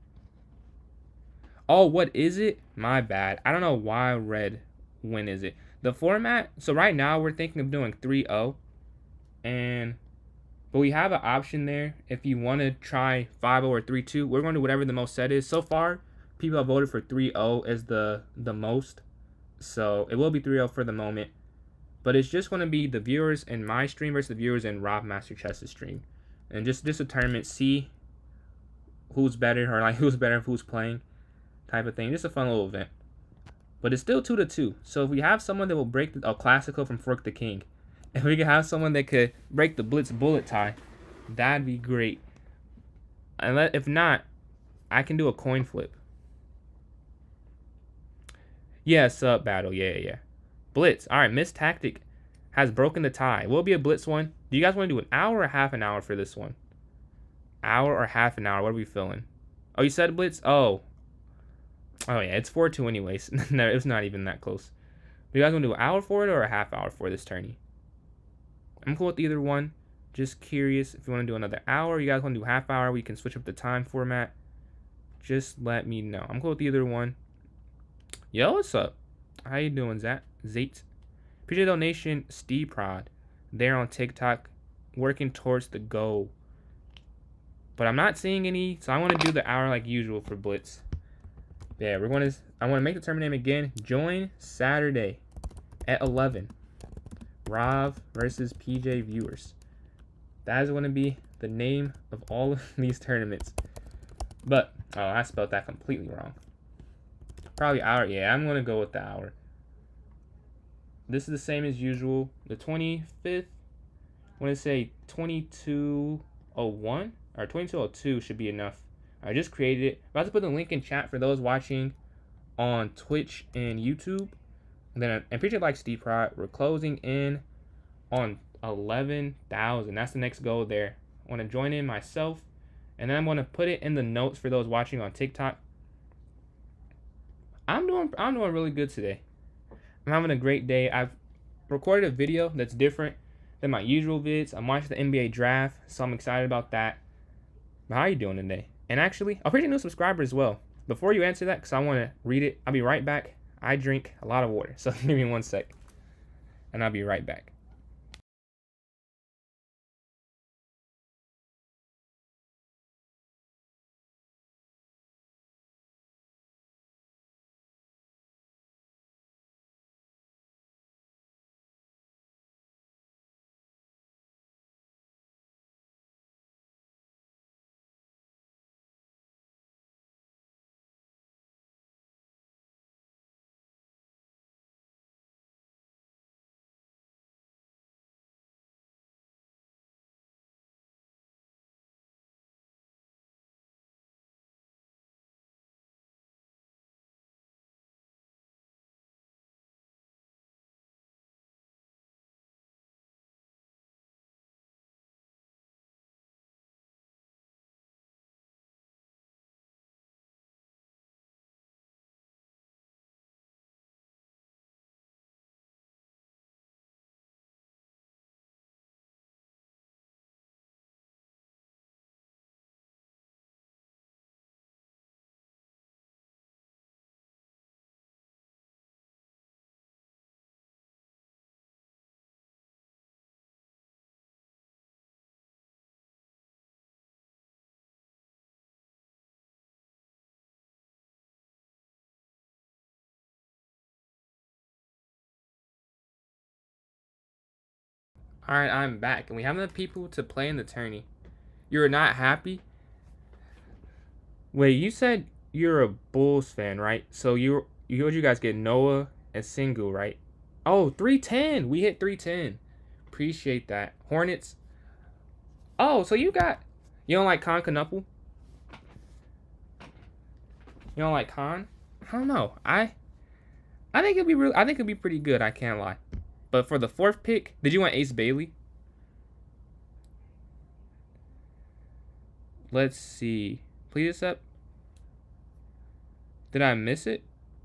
S1: Oh, what is it? My bad. I don't know why I read when is it. The format, so right now we're thinking of doing 3-0. But we have an option there. If you want to try 5-0 or 3-2, we're going to do whatever the most set is. So far, people have voted for 3-0 as the most. So it will be 3-0 for the moment. But it's just going to be the viewers in my stream versus the viewers in Rob Master Chess's stream. And just a tournament, see who's better, or like who's better if who's playing type of thing. Just a fun little event. But it's still 2-2. So if we have someone that will break a classical from Fork the King, if we could have someone that could break the Blitz bullet tie, that'd be great. And if not, I can do a coin flip. Yeah, sub battle. Yeah. Blitz. All right, Miss Tactic has broken the tie. Will be a Blitz one. Do you guys want to do an hour or half an hour for this one? Hour or half an hour? What are we feeling? Oh, you said Blitz? Oh yeah, it's 4-2 anyways. No, it's not even that close. Do you guys want to do an hour for it or a half hour for this tourney? I'm cool with either one. Just curious if you want to do another hour. You guys want to do half hour? We can switch up the time format. Just let me know. I'm cool with either one. Yo, what's up? How you doing, Zat? Zate. Appreciate the donation, Steve Prod. They're on TikTok, working towards the goal. But I'm not seeing any, so I want to do the hour like usual for Blitz. Yeah, I want to make the tournament name again. Join Saturday at 11. Rav versus PJ viewers. That is going to be the name of all of these tournaments. But, oh, I spelled that completely wrong. Probably hour. Yeah, I'm going to go with the hour. This is the same as usual. The 25th, I want to say 2201 or 2202 should be enough. I just created it. I'm about to put the link in chat for those watching on Twitch and YouTube. And then, I appreciate like Steve Prod. We're closing in on 11,000. That's the next goal there. I want to join in myself. And then I'm going to put it in the notes for those watching on TikTok. I'm doing really good today. I'm having a great day. I've recorded a video that's different than my usual vids. I'm watching the NBA draft, so I'm excited about that. How are you doing today? And actually, I'll appreciate a new subscriber as well. Before you answer that, because I want to read it, I'll be right back. I drink a lot of water, so give me 1 sec, and I'll be right back. All right, I'm back, and we have enough people to play in the tourney. You're not happy? Wait, you said you're a Bulls fan, right? So you guys get Noah and Single, right? Oh, 310. We hit 310. Appreciate that. Hornets. Oh, so you don't like Con Canuple? You don't like Con? I don't know. I think it'd be real. I think it'd be pretty good. I can't lie. But for the fourth pick, did you want Ace Bailey? Let's see. Please accept. Did I miss it?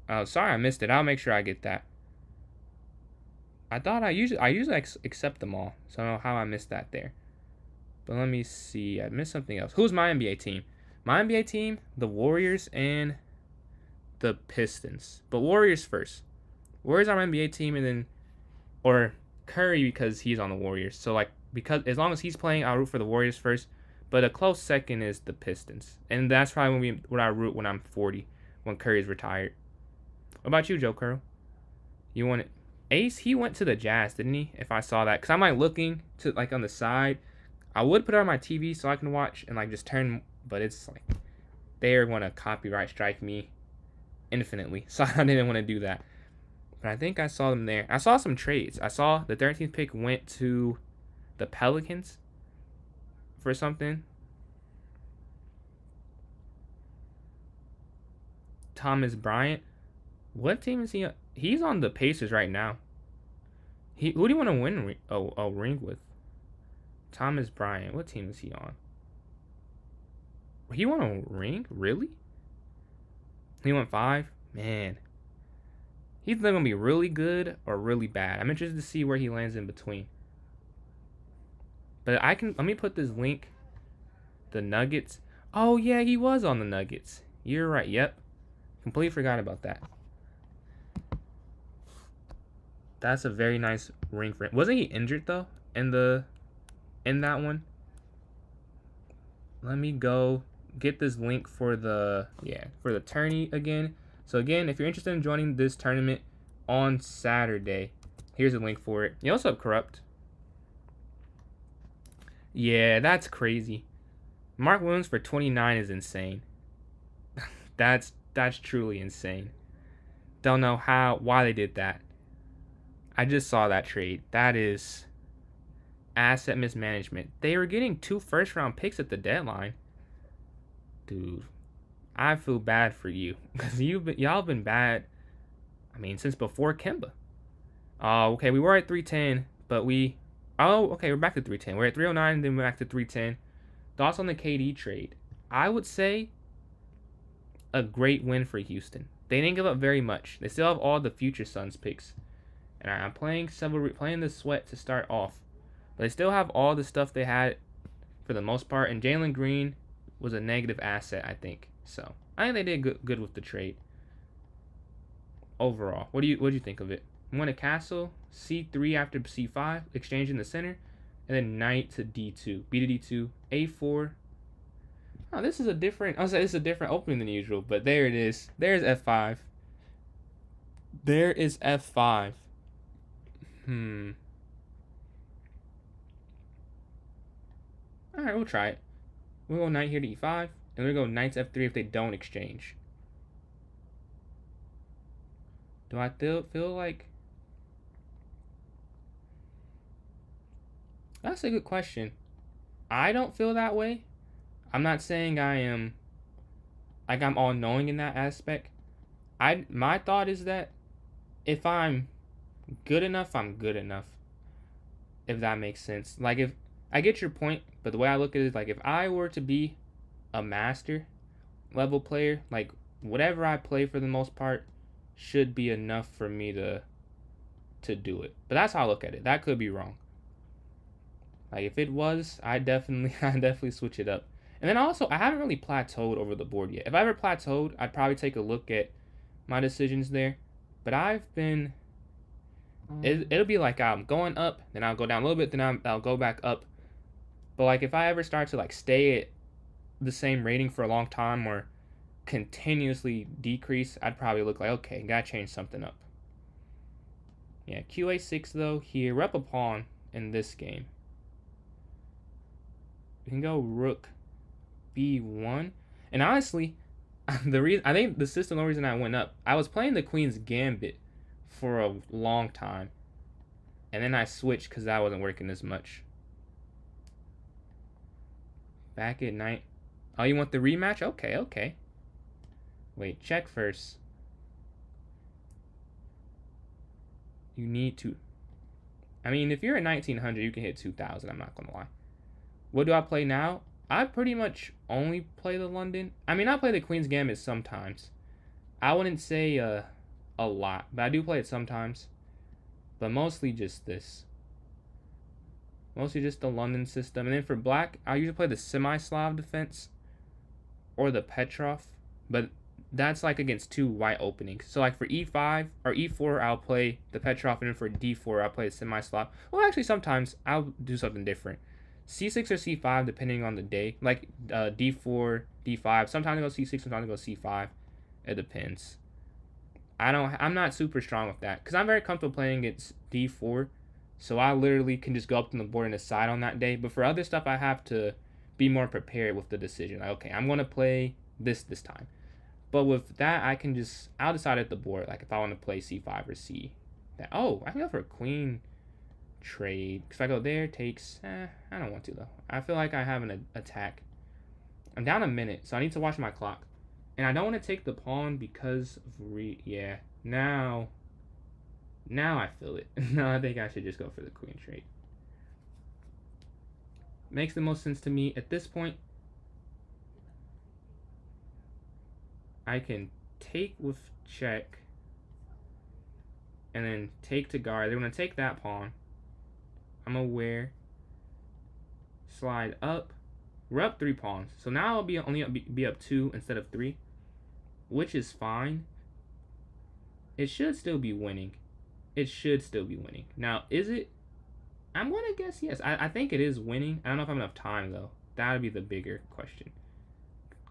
S1: Oh, sorry, I missed it. I'll make sure I get that. I thought I usually accept them all. So I don't know how I missed that there. But let me see. I missed something else. Who's my NBA team? My NBA team, the Warriors and the Pistons. But Warriors first. Warriors are my NBA team, and then or Curry because he's on the Warriors. So like because as long as he's playing, I'll root for the Warriors first. But a close second is the Pistons, and that's probably when I root when I'm 40, when Curry's retired. What about you, Joe Curl? You want it? Ace, he went to the Jazz, didn't he? If I saw that, cause I'm like looking to like on the side. I would put it on my TV so I can watch and like just turn, but it's like they're gonna copyright strike me infinitely, so I didn't want to do that. But I think I saw them there. I saw some trades. I saw the 13th pick went to the Pelicans for something. Thomas Bryant. What team is he on? He's on the Pacers right now. Who do you want to win a ring with? Thomas Bryant. What team is he on? He won a ring? Really? He won 5? Man. He's either going to be really good or really bad. I'm interested to see where he lands in between. But let me put this link. The Nuggets. Oh, yeah, he was on the Nuggets. You're right. Yep. Completely forgot about that. That's a very nice ring for him. Wasn't he injured though in that one? Let me go get this link for the tourney again. So again, if you're interested in joining this tournament on Saturday, here's a link for it. You also have Corrupt. Yeah, that's crazy. Mark Williams for 29 is insane. that's truly insane. Don't know why they did that. I just saw that trade. That is asset mismanagement. They were getting 2 first-round picks at the deadline. Dude, I feel bad for you because y'all been bad. I mean, since before Kemba. Oh, okay, we were at 310, but we're back to 310. We're at 309, then we're back to 310. Thoughts on the KD trade? I would say a great win for Houston. They didn't give up very much. They still have all the future Suns picks. And I'm playing the Sweat to start off. But they still have all the stuff they had for the most part. And Jalen Green, was a negative asset, I think. So I think they did good with the trade overall. What do you think of it? Won a castle, c3 after c5, exchange in the center, and then knight to d2, b to d2, a4. Oh, this is a different. I was like, this is a different opening than usual, but there it is. There's f5. There is f5. All right, we'll try it. We'll go knight here to e5, and we'll go knight to f3 if they don't exchange. Do I feel like... That's a good question. I don't feel that way. I'm not saying I am... Like, I'm all-knowing in that aspect. My thought is that if I'm good enough, I'm good enough. If that makes sense. Like, if... I get your point, but the way I look at it is, like, if I were to be a master level player, like, whatever I play for the most part should be enough for me to do it. But that's how I look at it. That could be wrong. Like, if it was, I'd definitely switch it up. And then also, I haven't really plateaued over the board yet. If I ever plateaued, I'd probably take a look at my decisions there. But I've been... It'll be like I'm going up, then I'll go down a little bit, then I'll go back up. But, like, if I ever start to, like, stay at the same rating for a long time or continuously decrease, I'd probably look like, okay, gotta change something up. Yeah, QA6, though, here. We're up a pawn in this game. We can go rook b1. And honestly, I think the system, the reason I went up, I was playing the Queen's Gambit for a long time. And then I switched because that wasn't working as much. Back at knight. Oh, you want the rematch? Okay. Wait, check first. You need to... I mean, if you're at 1900, you can hit 2000, I'm not going to lie. What do I play now? I pretty much only play the London. I mean, I play the Queen's Gambit sometimes. I wouldn't say a lot, but I do play it sometimes. But mostly just this. Mostly just the London system. And then for black, I usually play the semi-Slav defense or the Petrov. But that's like against two white openings. So like for e5 or e4, I'll play the Petrov, and then for d4, I'll play the semi-Slav. Well, actually, sometimes I'll do something different. c6 or c5, depending on the day. Like d4, d5. Sometimes I go c6, sometimes I go c5. It depends. I'm not super strong with that because I'm very comfortable playing against d4. So I literally can just go up to the board and decide on that day. But for other stuff, I have to be more prepared with the decision. Like, okay, I'm going to play this time. But with that, I'll decide at the board, like if I want to play c5 or c. Oh, I can go for a queen trade. Because if I go there, it takes... I don't want to, though. I feel like I have an attack. I'm down a minute, so I need to watch my clock. And I don't want to take the pawn because of... Yeah, now I feel it. No, I think I should just go for the queen trade. Makes the most sense to me. At this point, I can take with check and then take to guard. They're going to take that pawn. I'm aware. Slide up. We're up 3 pawns. So now I'll only be up 2 instead of 3, which is fine. It should still be winning. Now, is it? I'm going to guess yes. I think it is winning. I don't know if I have enough time, though. That would be the bigger question.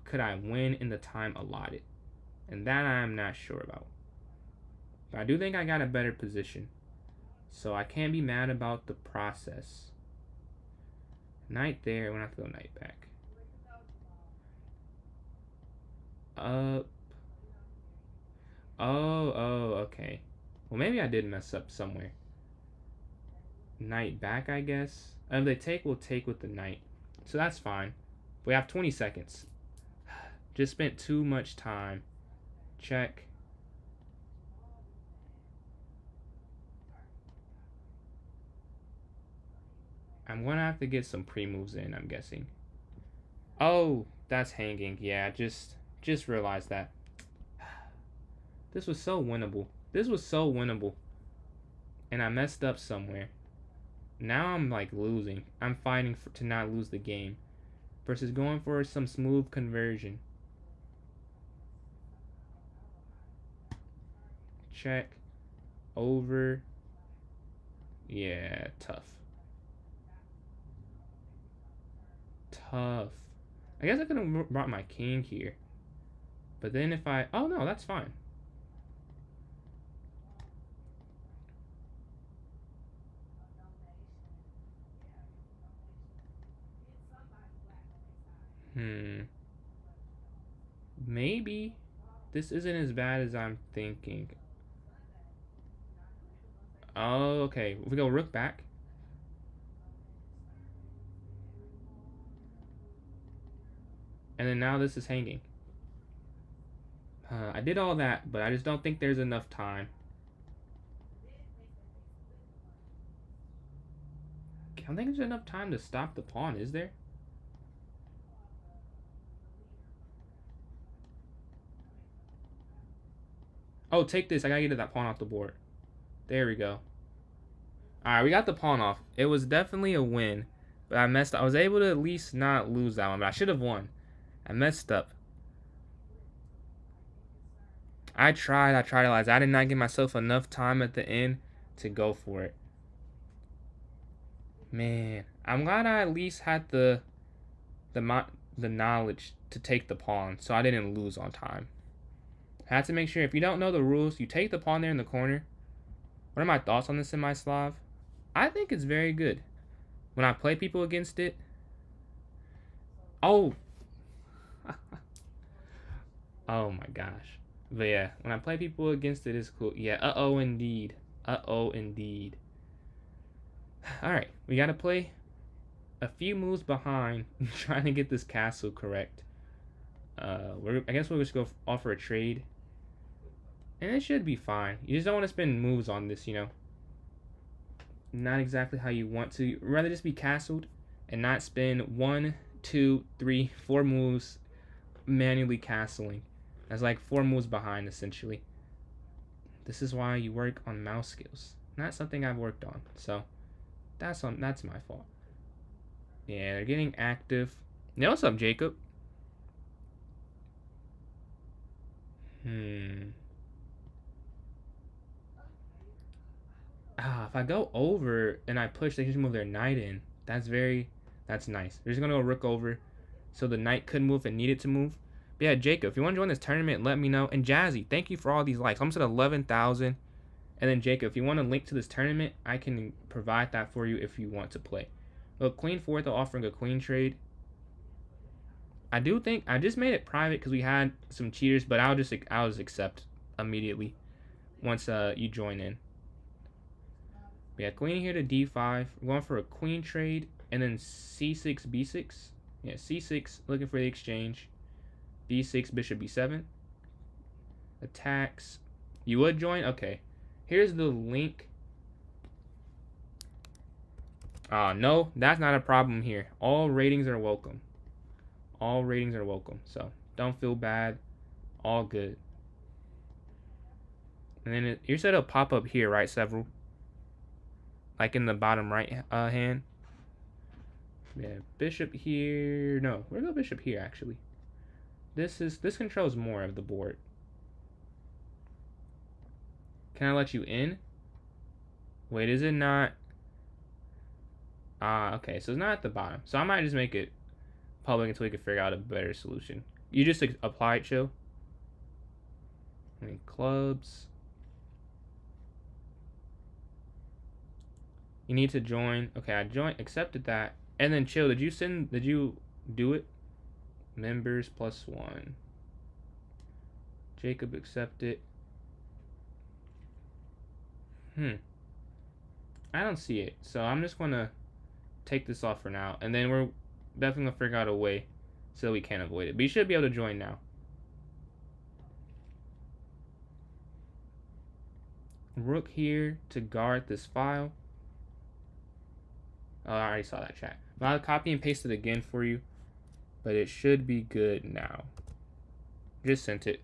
S1: Could I win in the time allotted? And that I'm not sure about. But I do think I got a better position. So I can't be mad about the process. Knight there. I'm going to have to go knight back. Up. Oh, okay. Well, maybe I did mess up somewhere. Knight back, I guess. If they take, we'll take with the knight. So that's fine. We have 20 seconds. Just spent too much time. Check. I'm going to have to get some pre-moves in, I'm guessing. Oh, that's hanging. Yeah, just realized that. This was so winnable. And I messed up somewhere. Now I'm like losing. I'm fighting to not lose the game. versus going for some smooth conversion. Check. Over. Yeah, tough. Tough. I guess I could have brought my king here. But then if I... Oh, no, that's fine. Maybe this isn't as bad as I'm thinking. Oh, okay. If we go rook back. And then now this is hanging. I did all that, but I just don't think there's enough time. I don't think there's enough time to stop the pawn, is there? Oh, take this. I gotta get that pawn off the board. There we go. Alright, we got the pawn off. It was definitely a win. But I messed up. I was able to at least not lose that one, but I should have won. I messed up. I tried, Elias. I did not give myself enough time at the end to go for it. Man, I'm glad I at least had the knowledge to take the pawn, so I didn't lose on time. I had to make sure, if you don't know the rules, you take the pawn there in the corner. What are my thoughts on this semi-Slav? I think it's very good. When I play people against it... Oh! Oh my gosh. But yeah, when I play people against it, it's cool. Yeah, uh-oh indeed. Uh-oh indeed. Alright, we gotta play a few moves behind trying to get this castle correct. I guess we'll just go offer a trade. And it should be fine. You just don't want to spend moves on this, you know. Not exactly how you want to. You'd rather just be castled and not spend 1, 2, 3, 4 moves manually castling. That's like 4 moves behind, essentially. This is why you work on mouse skills. Not something I've worked on. So, that's my fault. Yeah, they're getting active. Hey, what's up, Jacob? If I go over and I push, they just move their knight in. That's nice. They're just gonna go rook over, so the knight could move and needed to move. But yeah, Jacob, if you want to join this tournament, let me know. And Jazzy, thank you for all these likes. I'm almost at 11,000. And then Jacob, if you want a link to this tournament, I can provide that for you if you want to play. Look, Queen 4th, offering a queen trade. I do think I just made it private because we had some cheaters, but I'll just accept immediately once you join in. We got queen here to d5. We're going for a queen trade, and then c6, b6. Yeah, c6, looking for the exchange. b6, bishop b7. Attacks. You would join? Okay. Here's the link. No, that's not a problem here. All ratings are welcome. All ratings are welcome. So, don't feel bad. All good. And then you said it'll pop up here, right, Several? Like in the bottom right hand. Yeah, bishop here. No, we're gonna go bishop here actually. This controls more of the board. Can I let you in? Wait, is it not? Okay, so it's not at the bottom. So I might just make it public until we can figure out a better solution. You just apply it, chill. I mean, clubs. You need to join. Okay, I accepted that. And then chill, did you do it? Members +1. Jacob accepted. I don't see it. So I'm just gonna take this off for now. And then we're definitely gonna figure out a way so we can avoid it. But you should be able to join now. Rook here to guard this file. Oh, I already saw that chat. I'll copy and paste it again for you, but it should be good now. Just sent it.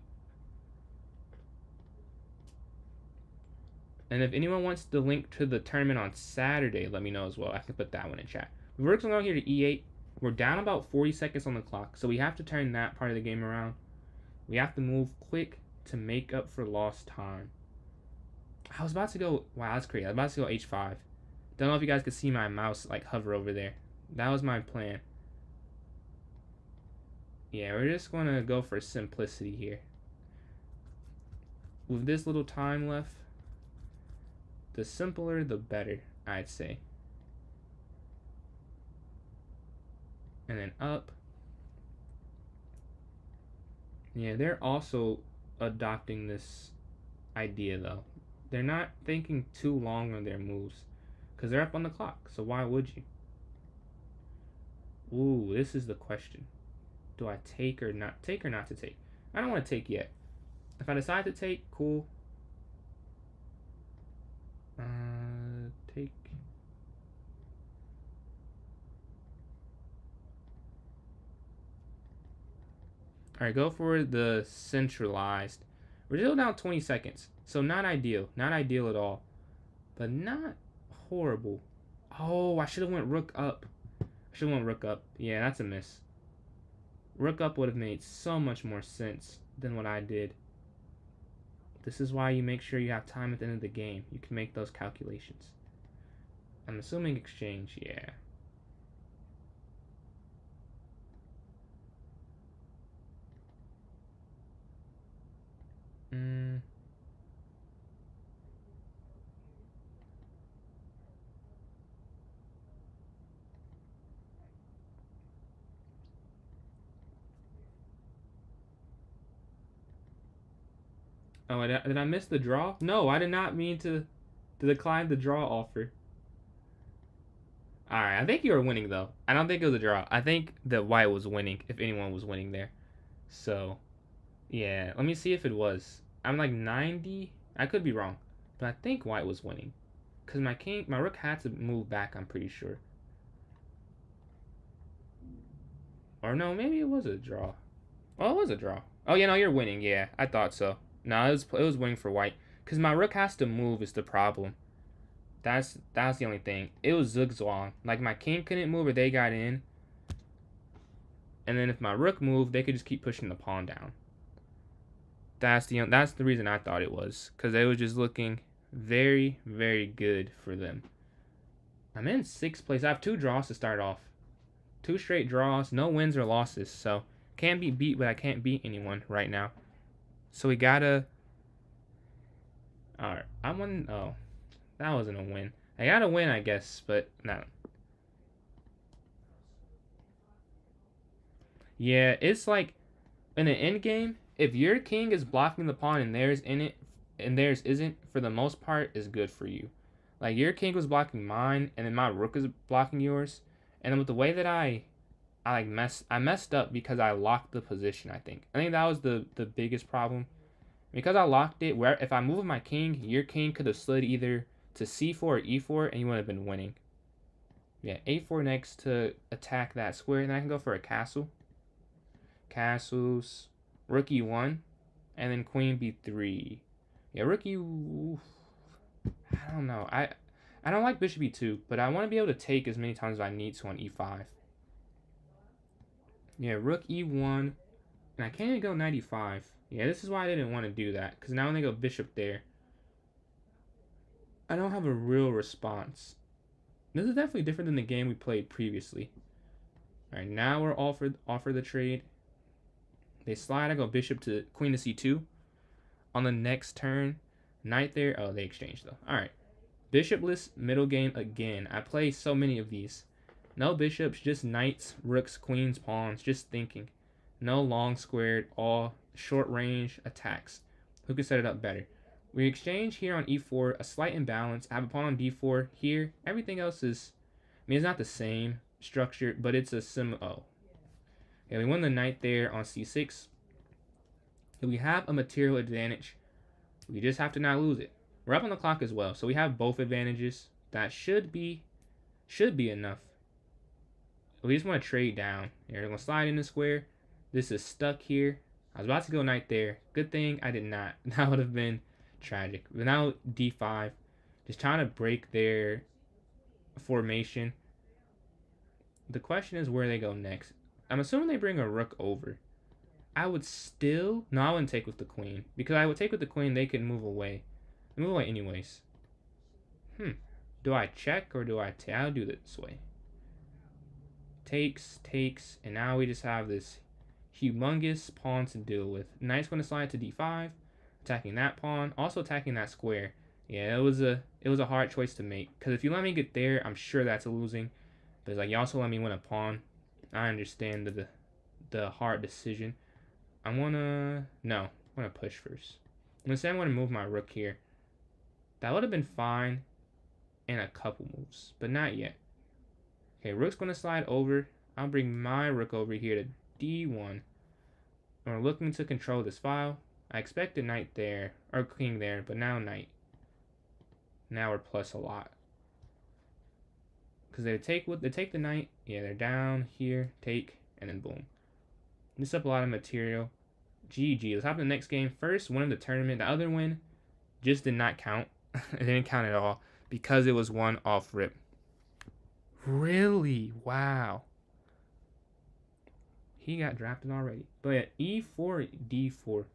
S1: And if anyone wants the link to the tournament on Saturday, let me know as well. I can put that one in chat. We're going to go here to E8. We're down about 40 seconds on the clock, so we have to turn that part of the game around. We have to move quick to make up for lost time. I was about to go. Wow, that's crazy. I was about to go H5. Don't know if you guys could see my mouse like hover over there. That was my plan. Yeah, we're just gonna go for simplicity here. With this little time left, the simpler the better, I'd say. And then up. Yeah, they're also adopting this idea though. They're not thinking too long on their moves because they're up on the clock. So why would you? Ooh, this is the question. Do I take or not take or not to take? I don't want to take yet. If I decide to take, cool. Take. Alright, go for the centralized. We're still down 20 seconds. So not ideal. Not ideal at all. But not horrible. Oh, I should have went rook up. I should have went rook up. Yeah, that's a miss. Rook up would have made so much more sense than what I did. This is why you make sure you have time at the end of the game. You can make those calculations. I'm assuming exchange, yeah. Oh, did I miss the draw? No, I did not mean to decline the draw offer. Alright, I think you were winning, though. I don't think it was a draw. I think that white was winning, if anyone was winning there. So, yeah. Let me see if it was. I'm like 90. I could be wrong. But I think white was winning. Because my rook had to move back, I'm pretty sure. Or no, maybe it was a draw. Oh, it was a draw. Oh, yeah, no, you're winning. Yeah, I thought so. No, it was winning for white. Because my rook has to move is the problem. That's the only thing. It was zugzwang. Like, my king couldn't move or they got in. And then if my rook moved, they could just keep pushing the pawn down. That's the reason I thought it was. Because they was just looking very, very good for them. I'm in 6th place. I have 2 draws to start off. 2 straight draws. No wins or losses. So, can't be beat, but I can't beat anyone right now. So, we gotta... Alright. I'm on... Oh. That wasn't a win. I gotta win, I guess, but no. Yeah, it's like in an end game, if your king is blocking the pawn and theirs isn't, for the most part, is good for you. Like your king was blocking mine, and then my rook is blocking yours, and then with the way that I messed up because I locked the position. I think that was the biggest problem, because I locked it. Where if I move my king, your king could have slid either to c4 or e4, and you would have been winning. Yeah, a4 next to attack that square, and then I can go for a castle. Castles, rook e1, and then queen b3. Yeah, rook e... I don't know. I don't like bishop e2, but I want to be able to take as many times as I need to on e5. Yeah, rook e1, and I can't even go 95. Yeah, this is why I didn't want to do that, because now when they go bishop there, I don't have a real response. This is definitely different than the game we played previously. Alright, now we're offer the trade. They slide, I go bishop to queen to c2. On the next turn, knight there. Oh, they exchange though. Alright. Bishopless middle game again. I play so many of these. No bishops, just knights, rooks, queens, pawns, just thinking. No long squared, all short range attacks. Who can set it up better? We exchange here on e4, a slight imbalance. I have a pawn on d4 here. Everything else is, I mean, it's not the same structure, but it's a oh. Okay, we won the knight there on c6. We have a material advantage. We just have to not lose it. We're up on the clock as well, so we have both advantages. That should be enough. We just want to trade down. Here, we're going to slide in the square. This is stuck here. I was about to go knight there. Good thing I did not. That would have been tragic. But now d5. Just trying to break their formation. The question is where they go next. I'm assuming they bring a rook over. I would still... No, I wouldn't take with the queen. Because I would take with the queen, they can move away. They move away anyways. Do I check or do I take? I'll do it this way. Takes, takes, and now we just have this humongous pawn to deal with. Knight's going to slide to d5, attacking that pawn, also attacking that square. Yeah, it was a hard choice to make, because if you let me get there, I'm sure that's a losing. But it's like, you also let me win a pawn. I understand the hard decision. I want to push first. I'm going to say I'm going to move my rook here. That would have been fine in a couple moves, but not yet. Okay, rook's going to slide over. I'll bring my rook over here to d1. We're looking to control this file. I expected knight there, or king there, but now knight. Now we're plus a lot. Because they take the knight. Yeah, they're down here, take, and then boom. This up a lot of material. GG. Let's hop to the next game. First win of the tournament. The other win just did not count. It didn't count at all because it was one off rip. Really? Wow. He got drafted already. But yeah, e4, d4.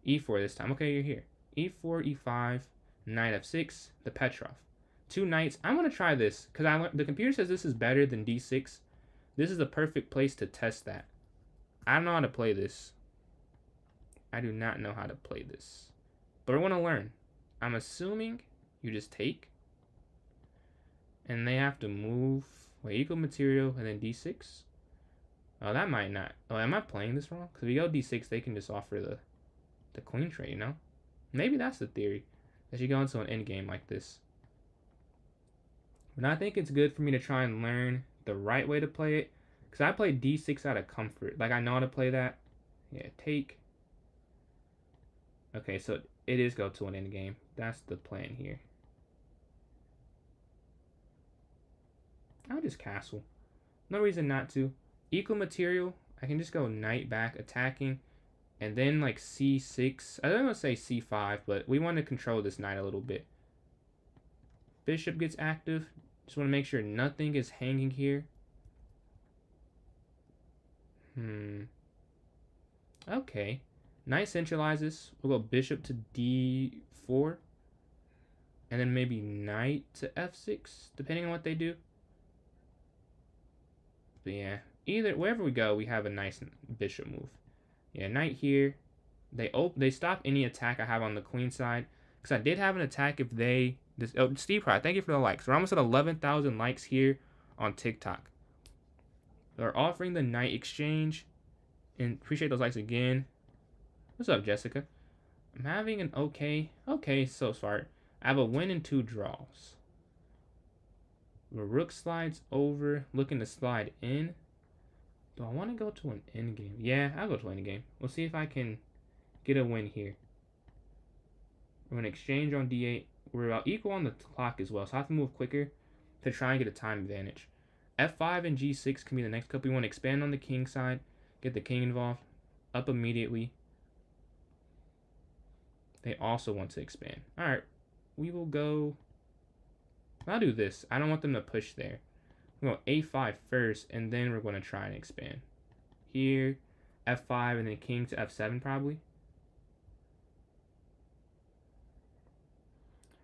S1: e4 this time. Okay, you're here. e4, e5, knight f6, the Petrov. Two knights. I'm going to try this because the computer says this is better than d6. This is the perfect place to test that. I don't know how to play this. I do not know how to play this. But I want to learn. I'm assuming you just take. And they have to move. Wait, equal material and then d6. Oh, that might not. Oh, am I playing this wrong? Because if we go d6, they can just offer the queen trade, you know? Maybe that's the theory. That you go into an endgame like this. But I think it's good for me to try and learn the right way to play it. Because I play d6 out of comfort. Like, I know how to play that. Yeah, take. Okay, so it is go to an endgame. That's the plan here. I'll just castle. No reason not to. Equal material. I can just go knight back attacking. And then like c6. I don't want to say c5, but we want to control this knight a little bit. Bishop gets active. Just want to make sure nothing is hanging here. Okay. Knight centralizes. We'll go bishop to d4. And then maybe knight to f6, depending on what they do. But yeah, wherever we go, we have a nice bishop move. Yeah, knight here. They stop any attack I have on the queen side. Because I did have an attack if they... Steve Pride, thank you for the likes. We're almost at 11,000 likes here on TikTok. They're offering the knight exchange. And appreciate those likes again. What's up, Jessica? I'm having an okay so far. I have a win and 2 draws. The rook slides over, looking to slide in. Do I want to go to an endgame? Yeah, I'll go to an endgame. We'll see if I can get a win here. We're going to exchange on d8. We're about equal on the clock as well, so I have to move quicker to try and get a time advantage. f5 and g6 can be the next couple. We want to expand on the king side, get the king involved, up immediately. They also want to expand. Alright, we will go... I'll do this. I don't want them to push there. We'll go a5 first, and then we're going to try and expand. Here, f5, and then king to f7 probably.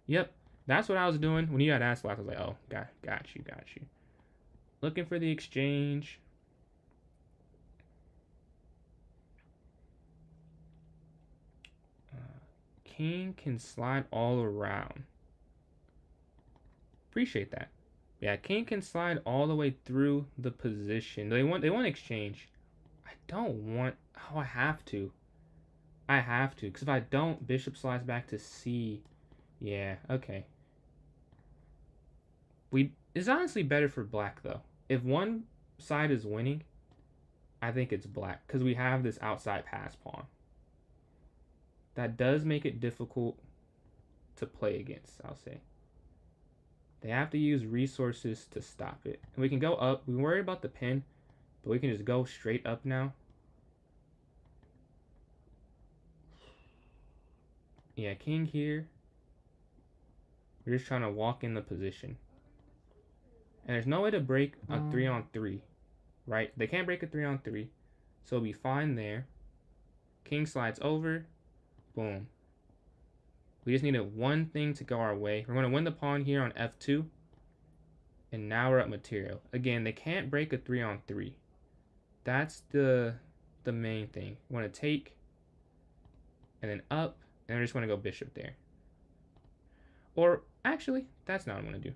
S1: Yep, that's what I was doing. When you had asked last, I was like, oh, got you. Looking for the exchange. King can slide all around. Appreciate that. Yeah, king can slide all the way through the position. They want exchange. I don't want... Oh, I have to. Because if I don't, bishop slides back to c. Yeah, okay. It's honestly better for black, though. If one side is winning, I think it's black. Because we have this outside pass pawn. That does make it difficult to play against, I'll say. They have to use resources to stop it. And we can go up. We worry about the pin, but we can just go straight up now. Yeah, king here. We're just trying to walk in the position. And there's no way to break a 3-on-3, right? They can't break a 3-on-3. So it'll be fine there. King slides over. Boom. We just needed one thing to go our way. We're going to win the pawn here on f2. And now we're at material. Again, they can't break a 3-on-3. That's the main thing. We want to take and then up. And we're just going to go bishop there. Or actually, that's not what I'm going to do.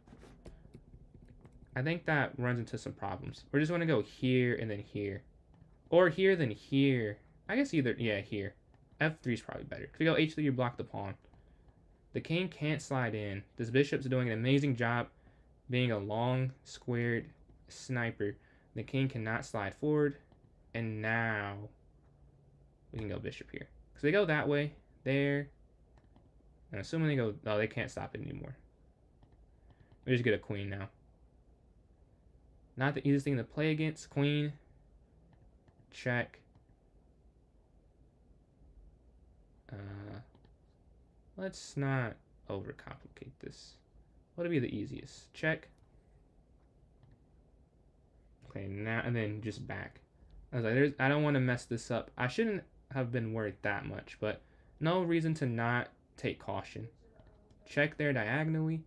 S1: I think that runs into some problems. We're just going to go here and then here. Or here, then here. I guess either, yeah, here. f3 is probably better. If we go h3, you block the pawn. The king can't slide in. This bishop's doing an amazing job being a long, squared sniper. The king cannot slide forward. And now we can go bishop here. Because they go that way, there. And assuming they go, oh, they can't stop it anymore. We just get a queen now. Not the easiest thing to play against. Queen. Check. Let's not overcomplicate this. What'll be the easiest? Check. Okay, now and then just back. I was like, I don't want to mess this up. I shouldn't have been worried that much, but no reason to not take caution. Check there diagonally.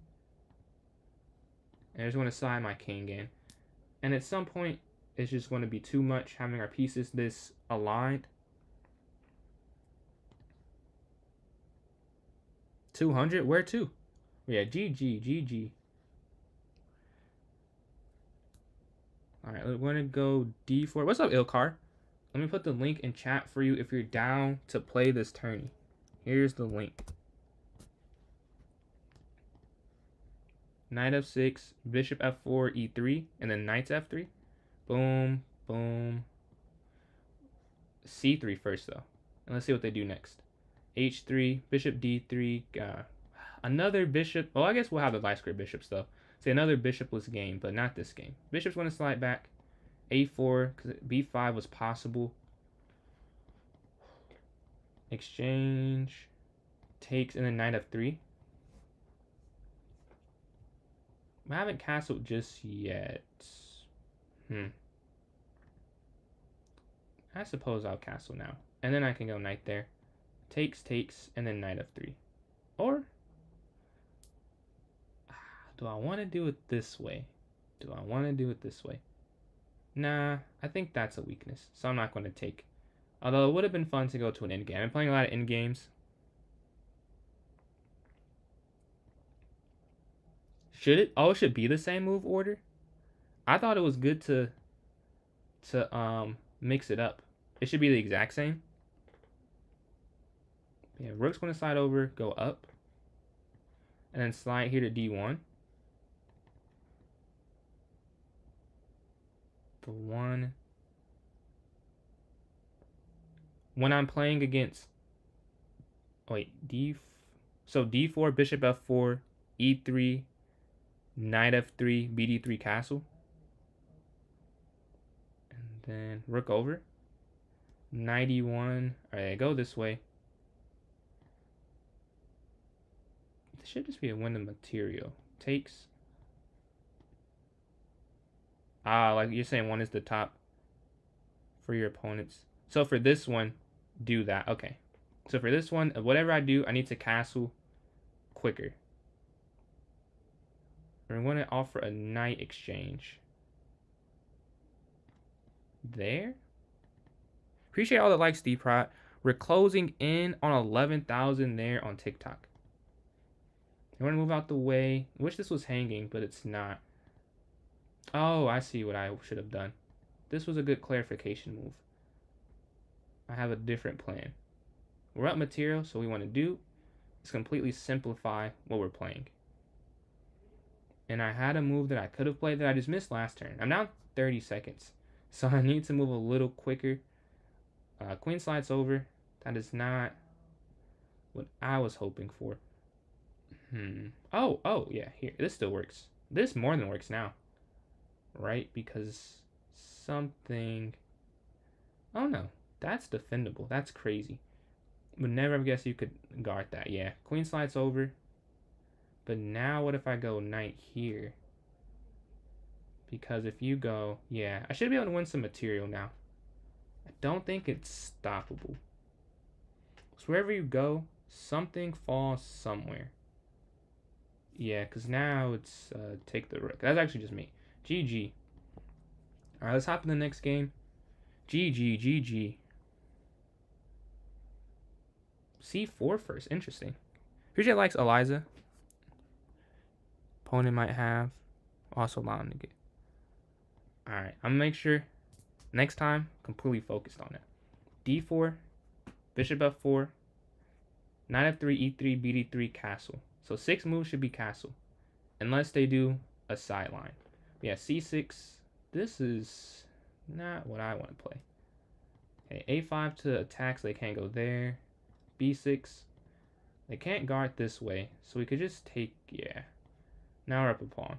S1: And I just want to slide my king in. And at some point, it's just going to be too much having our pieces this aligned. 200? Where to? Yeah, GG. Alright, we're going to go D4. What's up, Ilkar? Let me put the link in chat for you if you're down to play this tourney. Here's the link. Knight f6, bishop f4, e3, and then knight f3. Boom, boom. c3 first, though. And let's see what they do next. h3, bishop d3, another bishop. Oh, I guess we'll have the light square bishops, though. Say another bishopless game, but not this game. Bishop's going to slide back. a4, because b5 was possible. Exchange. Takes, and then knight f3. I haven't castled just yet. I suppose I'll castle now. And then I can go knight there. Takes, and then knight f3. Or do I want to do it this way? Nah, I think that's a weakness. So I'm not going to take. Although it would have been fun to go to an endgame. I'm playing a lot of endgames. Should it? Oh, it should be the same move order? I thought it was good to mix it up. It should be the exact same. Yeah, rook's going to slide over, go up. And then slide here to d1. The one. When I'm playing against... Wait, so d4, bishop f4, e3, knight f3, bd3 castle. And then rook over. Knight e1. Alright, go this way. This should just be a win the material. Takes. Ah, like you're saying one is the top for your opponents. So for this one, do that. Okay. So for this one, whatever I do, I need to castle quicker. We're going to offer a knight exchange. There. Appreciate all the likes, D-Prot. We're closing in on 11,000 there on TikTok. I want to move out the way. I wish this was hanging, but it's not. Oh, I see what I should have done. This was a good clarification move. I have a different plan. We're up material, so what we want to do is completely simplify what we're playing. And I had a move that I could have played that I just missed last turn. I'm now 30 seconds, so I need to move a little quicker. Queen slides over. That is not what I was hoping for. Oh, yeah, here. This still works. This more than works now. Right? Because something... Oh, no. That's defendable. That's crazy. Would never have guessed you could guard that. Yeah. Queen slides over. But now what if I go knight here? Because if you go, yeah, I should be able to win some material now. I don't think it's stoppable. So wherever you go, something falls somewhere. Yeah, because now it's take the rook. That's actually just me. GG. Alright, let's hop in the next game. GG, GG. C4 first. Interesting. Appreciate likes Eliza. Opponent might have. Also allowing to get. Alright, I'm gonna make sure next time completely focused on it. D4, bishop F4, knight F3, E3, BD3, castle. So 6 moves should be castle. Unless they do a sideline. Yeah, C6. This is not what I want to play. Okay, A5 to attack so they can't go there. B6. They can't guard this way. So we could just take, yeah. Now we're up a pawn.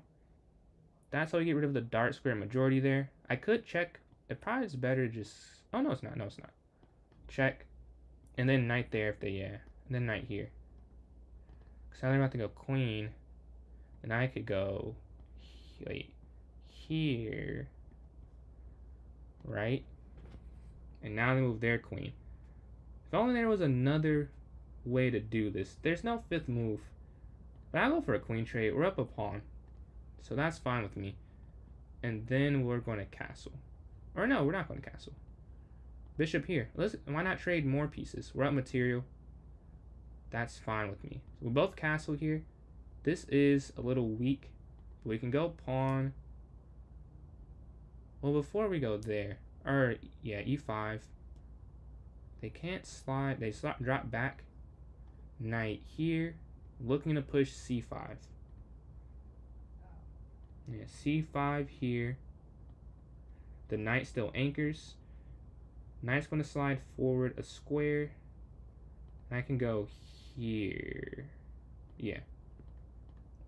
S1: That's how we get rid of the dark square majority there. I could check. It probably is better just... Oh, no, it's not. No, it's not. Check. And then knight there if they, yeah. And then knight here. Because now they're about to go queen. And I could go... Wait. Here. Right? And now they move their queen. If only there was another way to do this. There's no 5th move. But I go for a queen trade. We're up a pawn. So that's fine with me. And then we're going to castle. Or no, we're not going to castle. Bishop here. Why not trade more pieces? We're up material. That's fine with me. So we both castle here. This is a little weak. We can go pawn. Well, before we go there. Or, yeah, E5. They can't slide. They drop back. Knight here. Looking to push C5. Yeah, C5 here. The knight still anchors. Knight's going to slide forward a square. And I can go here. Yeah.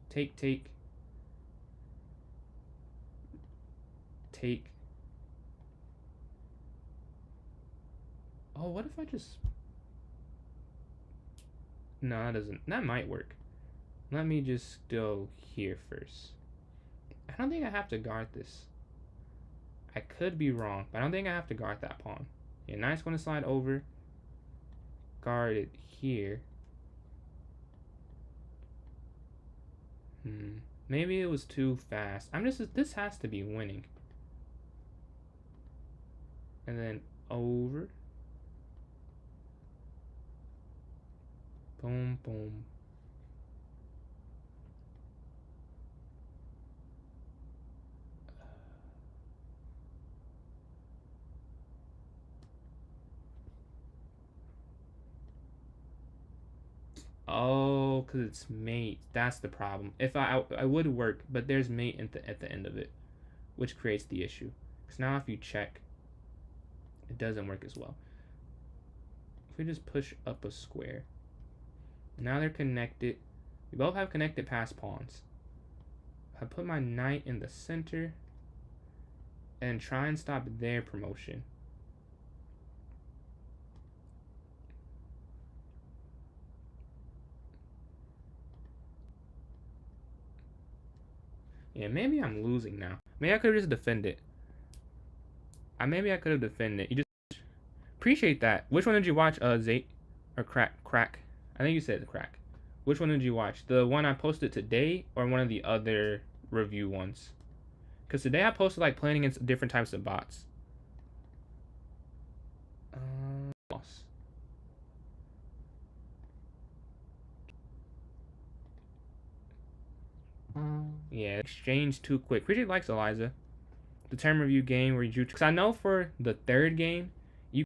S1: Take, take. Take. Oh, what if I just... No, that doesn't. That might work. Let me just go here first. I don't think I have to guard this. I could be wrong, but I don't think I have to guard that pawn. Yeah, knight's going to slide over. Guard it here. Maybe it was too fast. This has to be winning. And then over. Boom, boom. Oh, because it's mate. That's the problem. If I would work, but there's mate at the end of it, which creates the issue. Because now if you check, it doesn't work as well. If we just push up a square. Now they're connected. We both have connected pass pawns. I put my knight in the center and try and stop their promotion. Yeah, maybe I'm losing now. Maybe I could have just defended. Maybe I could have defended. You just appreciate that. Which one did you watch? Zate or Crack? I think you said Crack. Which one did you watch? The one I posted today or one of the other review ones? Because today I posted like playing against different types of bots. Loss. Yeah, exchange too quick. Appreciate likes Eliza. The term review game where you drew. Because I know for the 3rd game,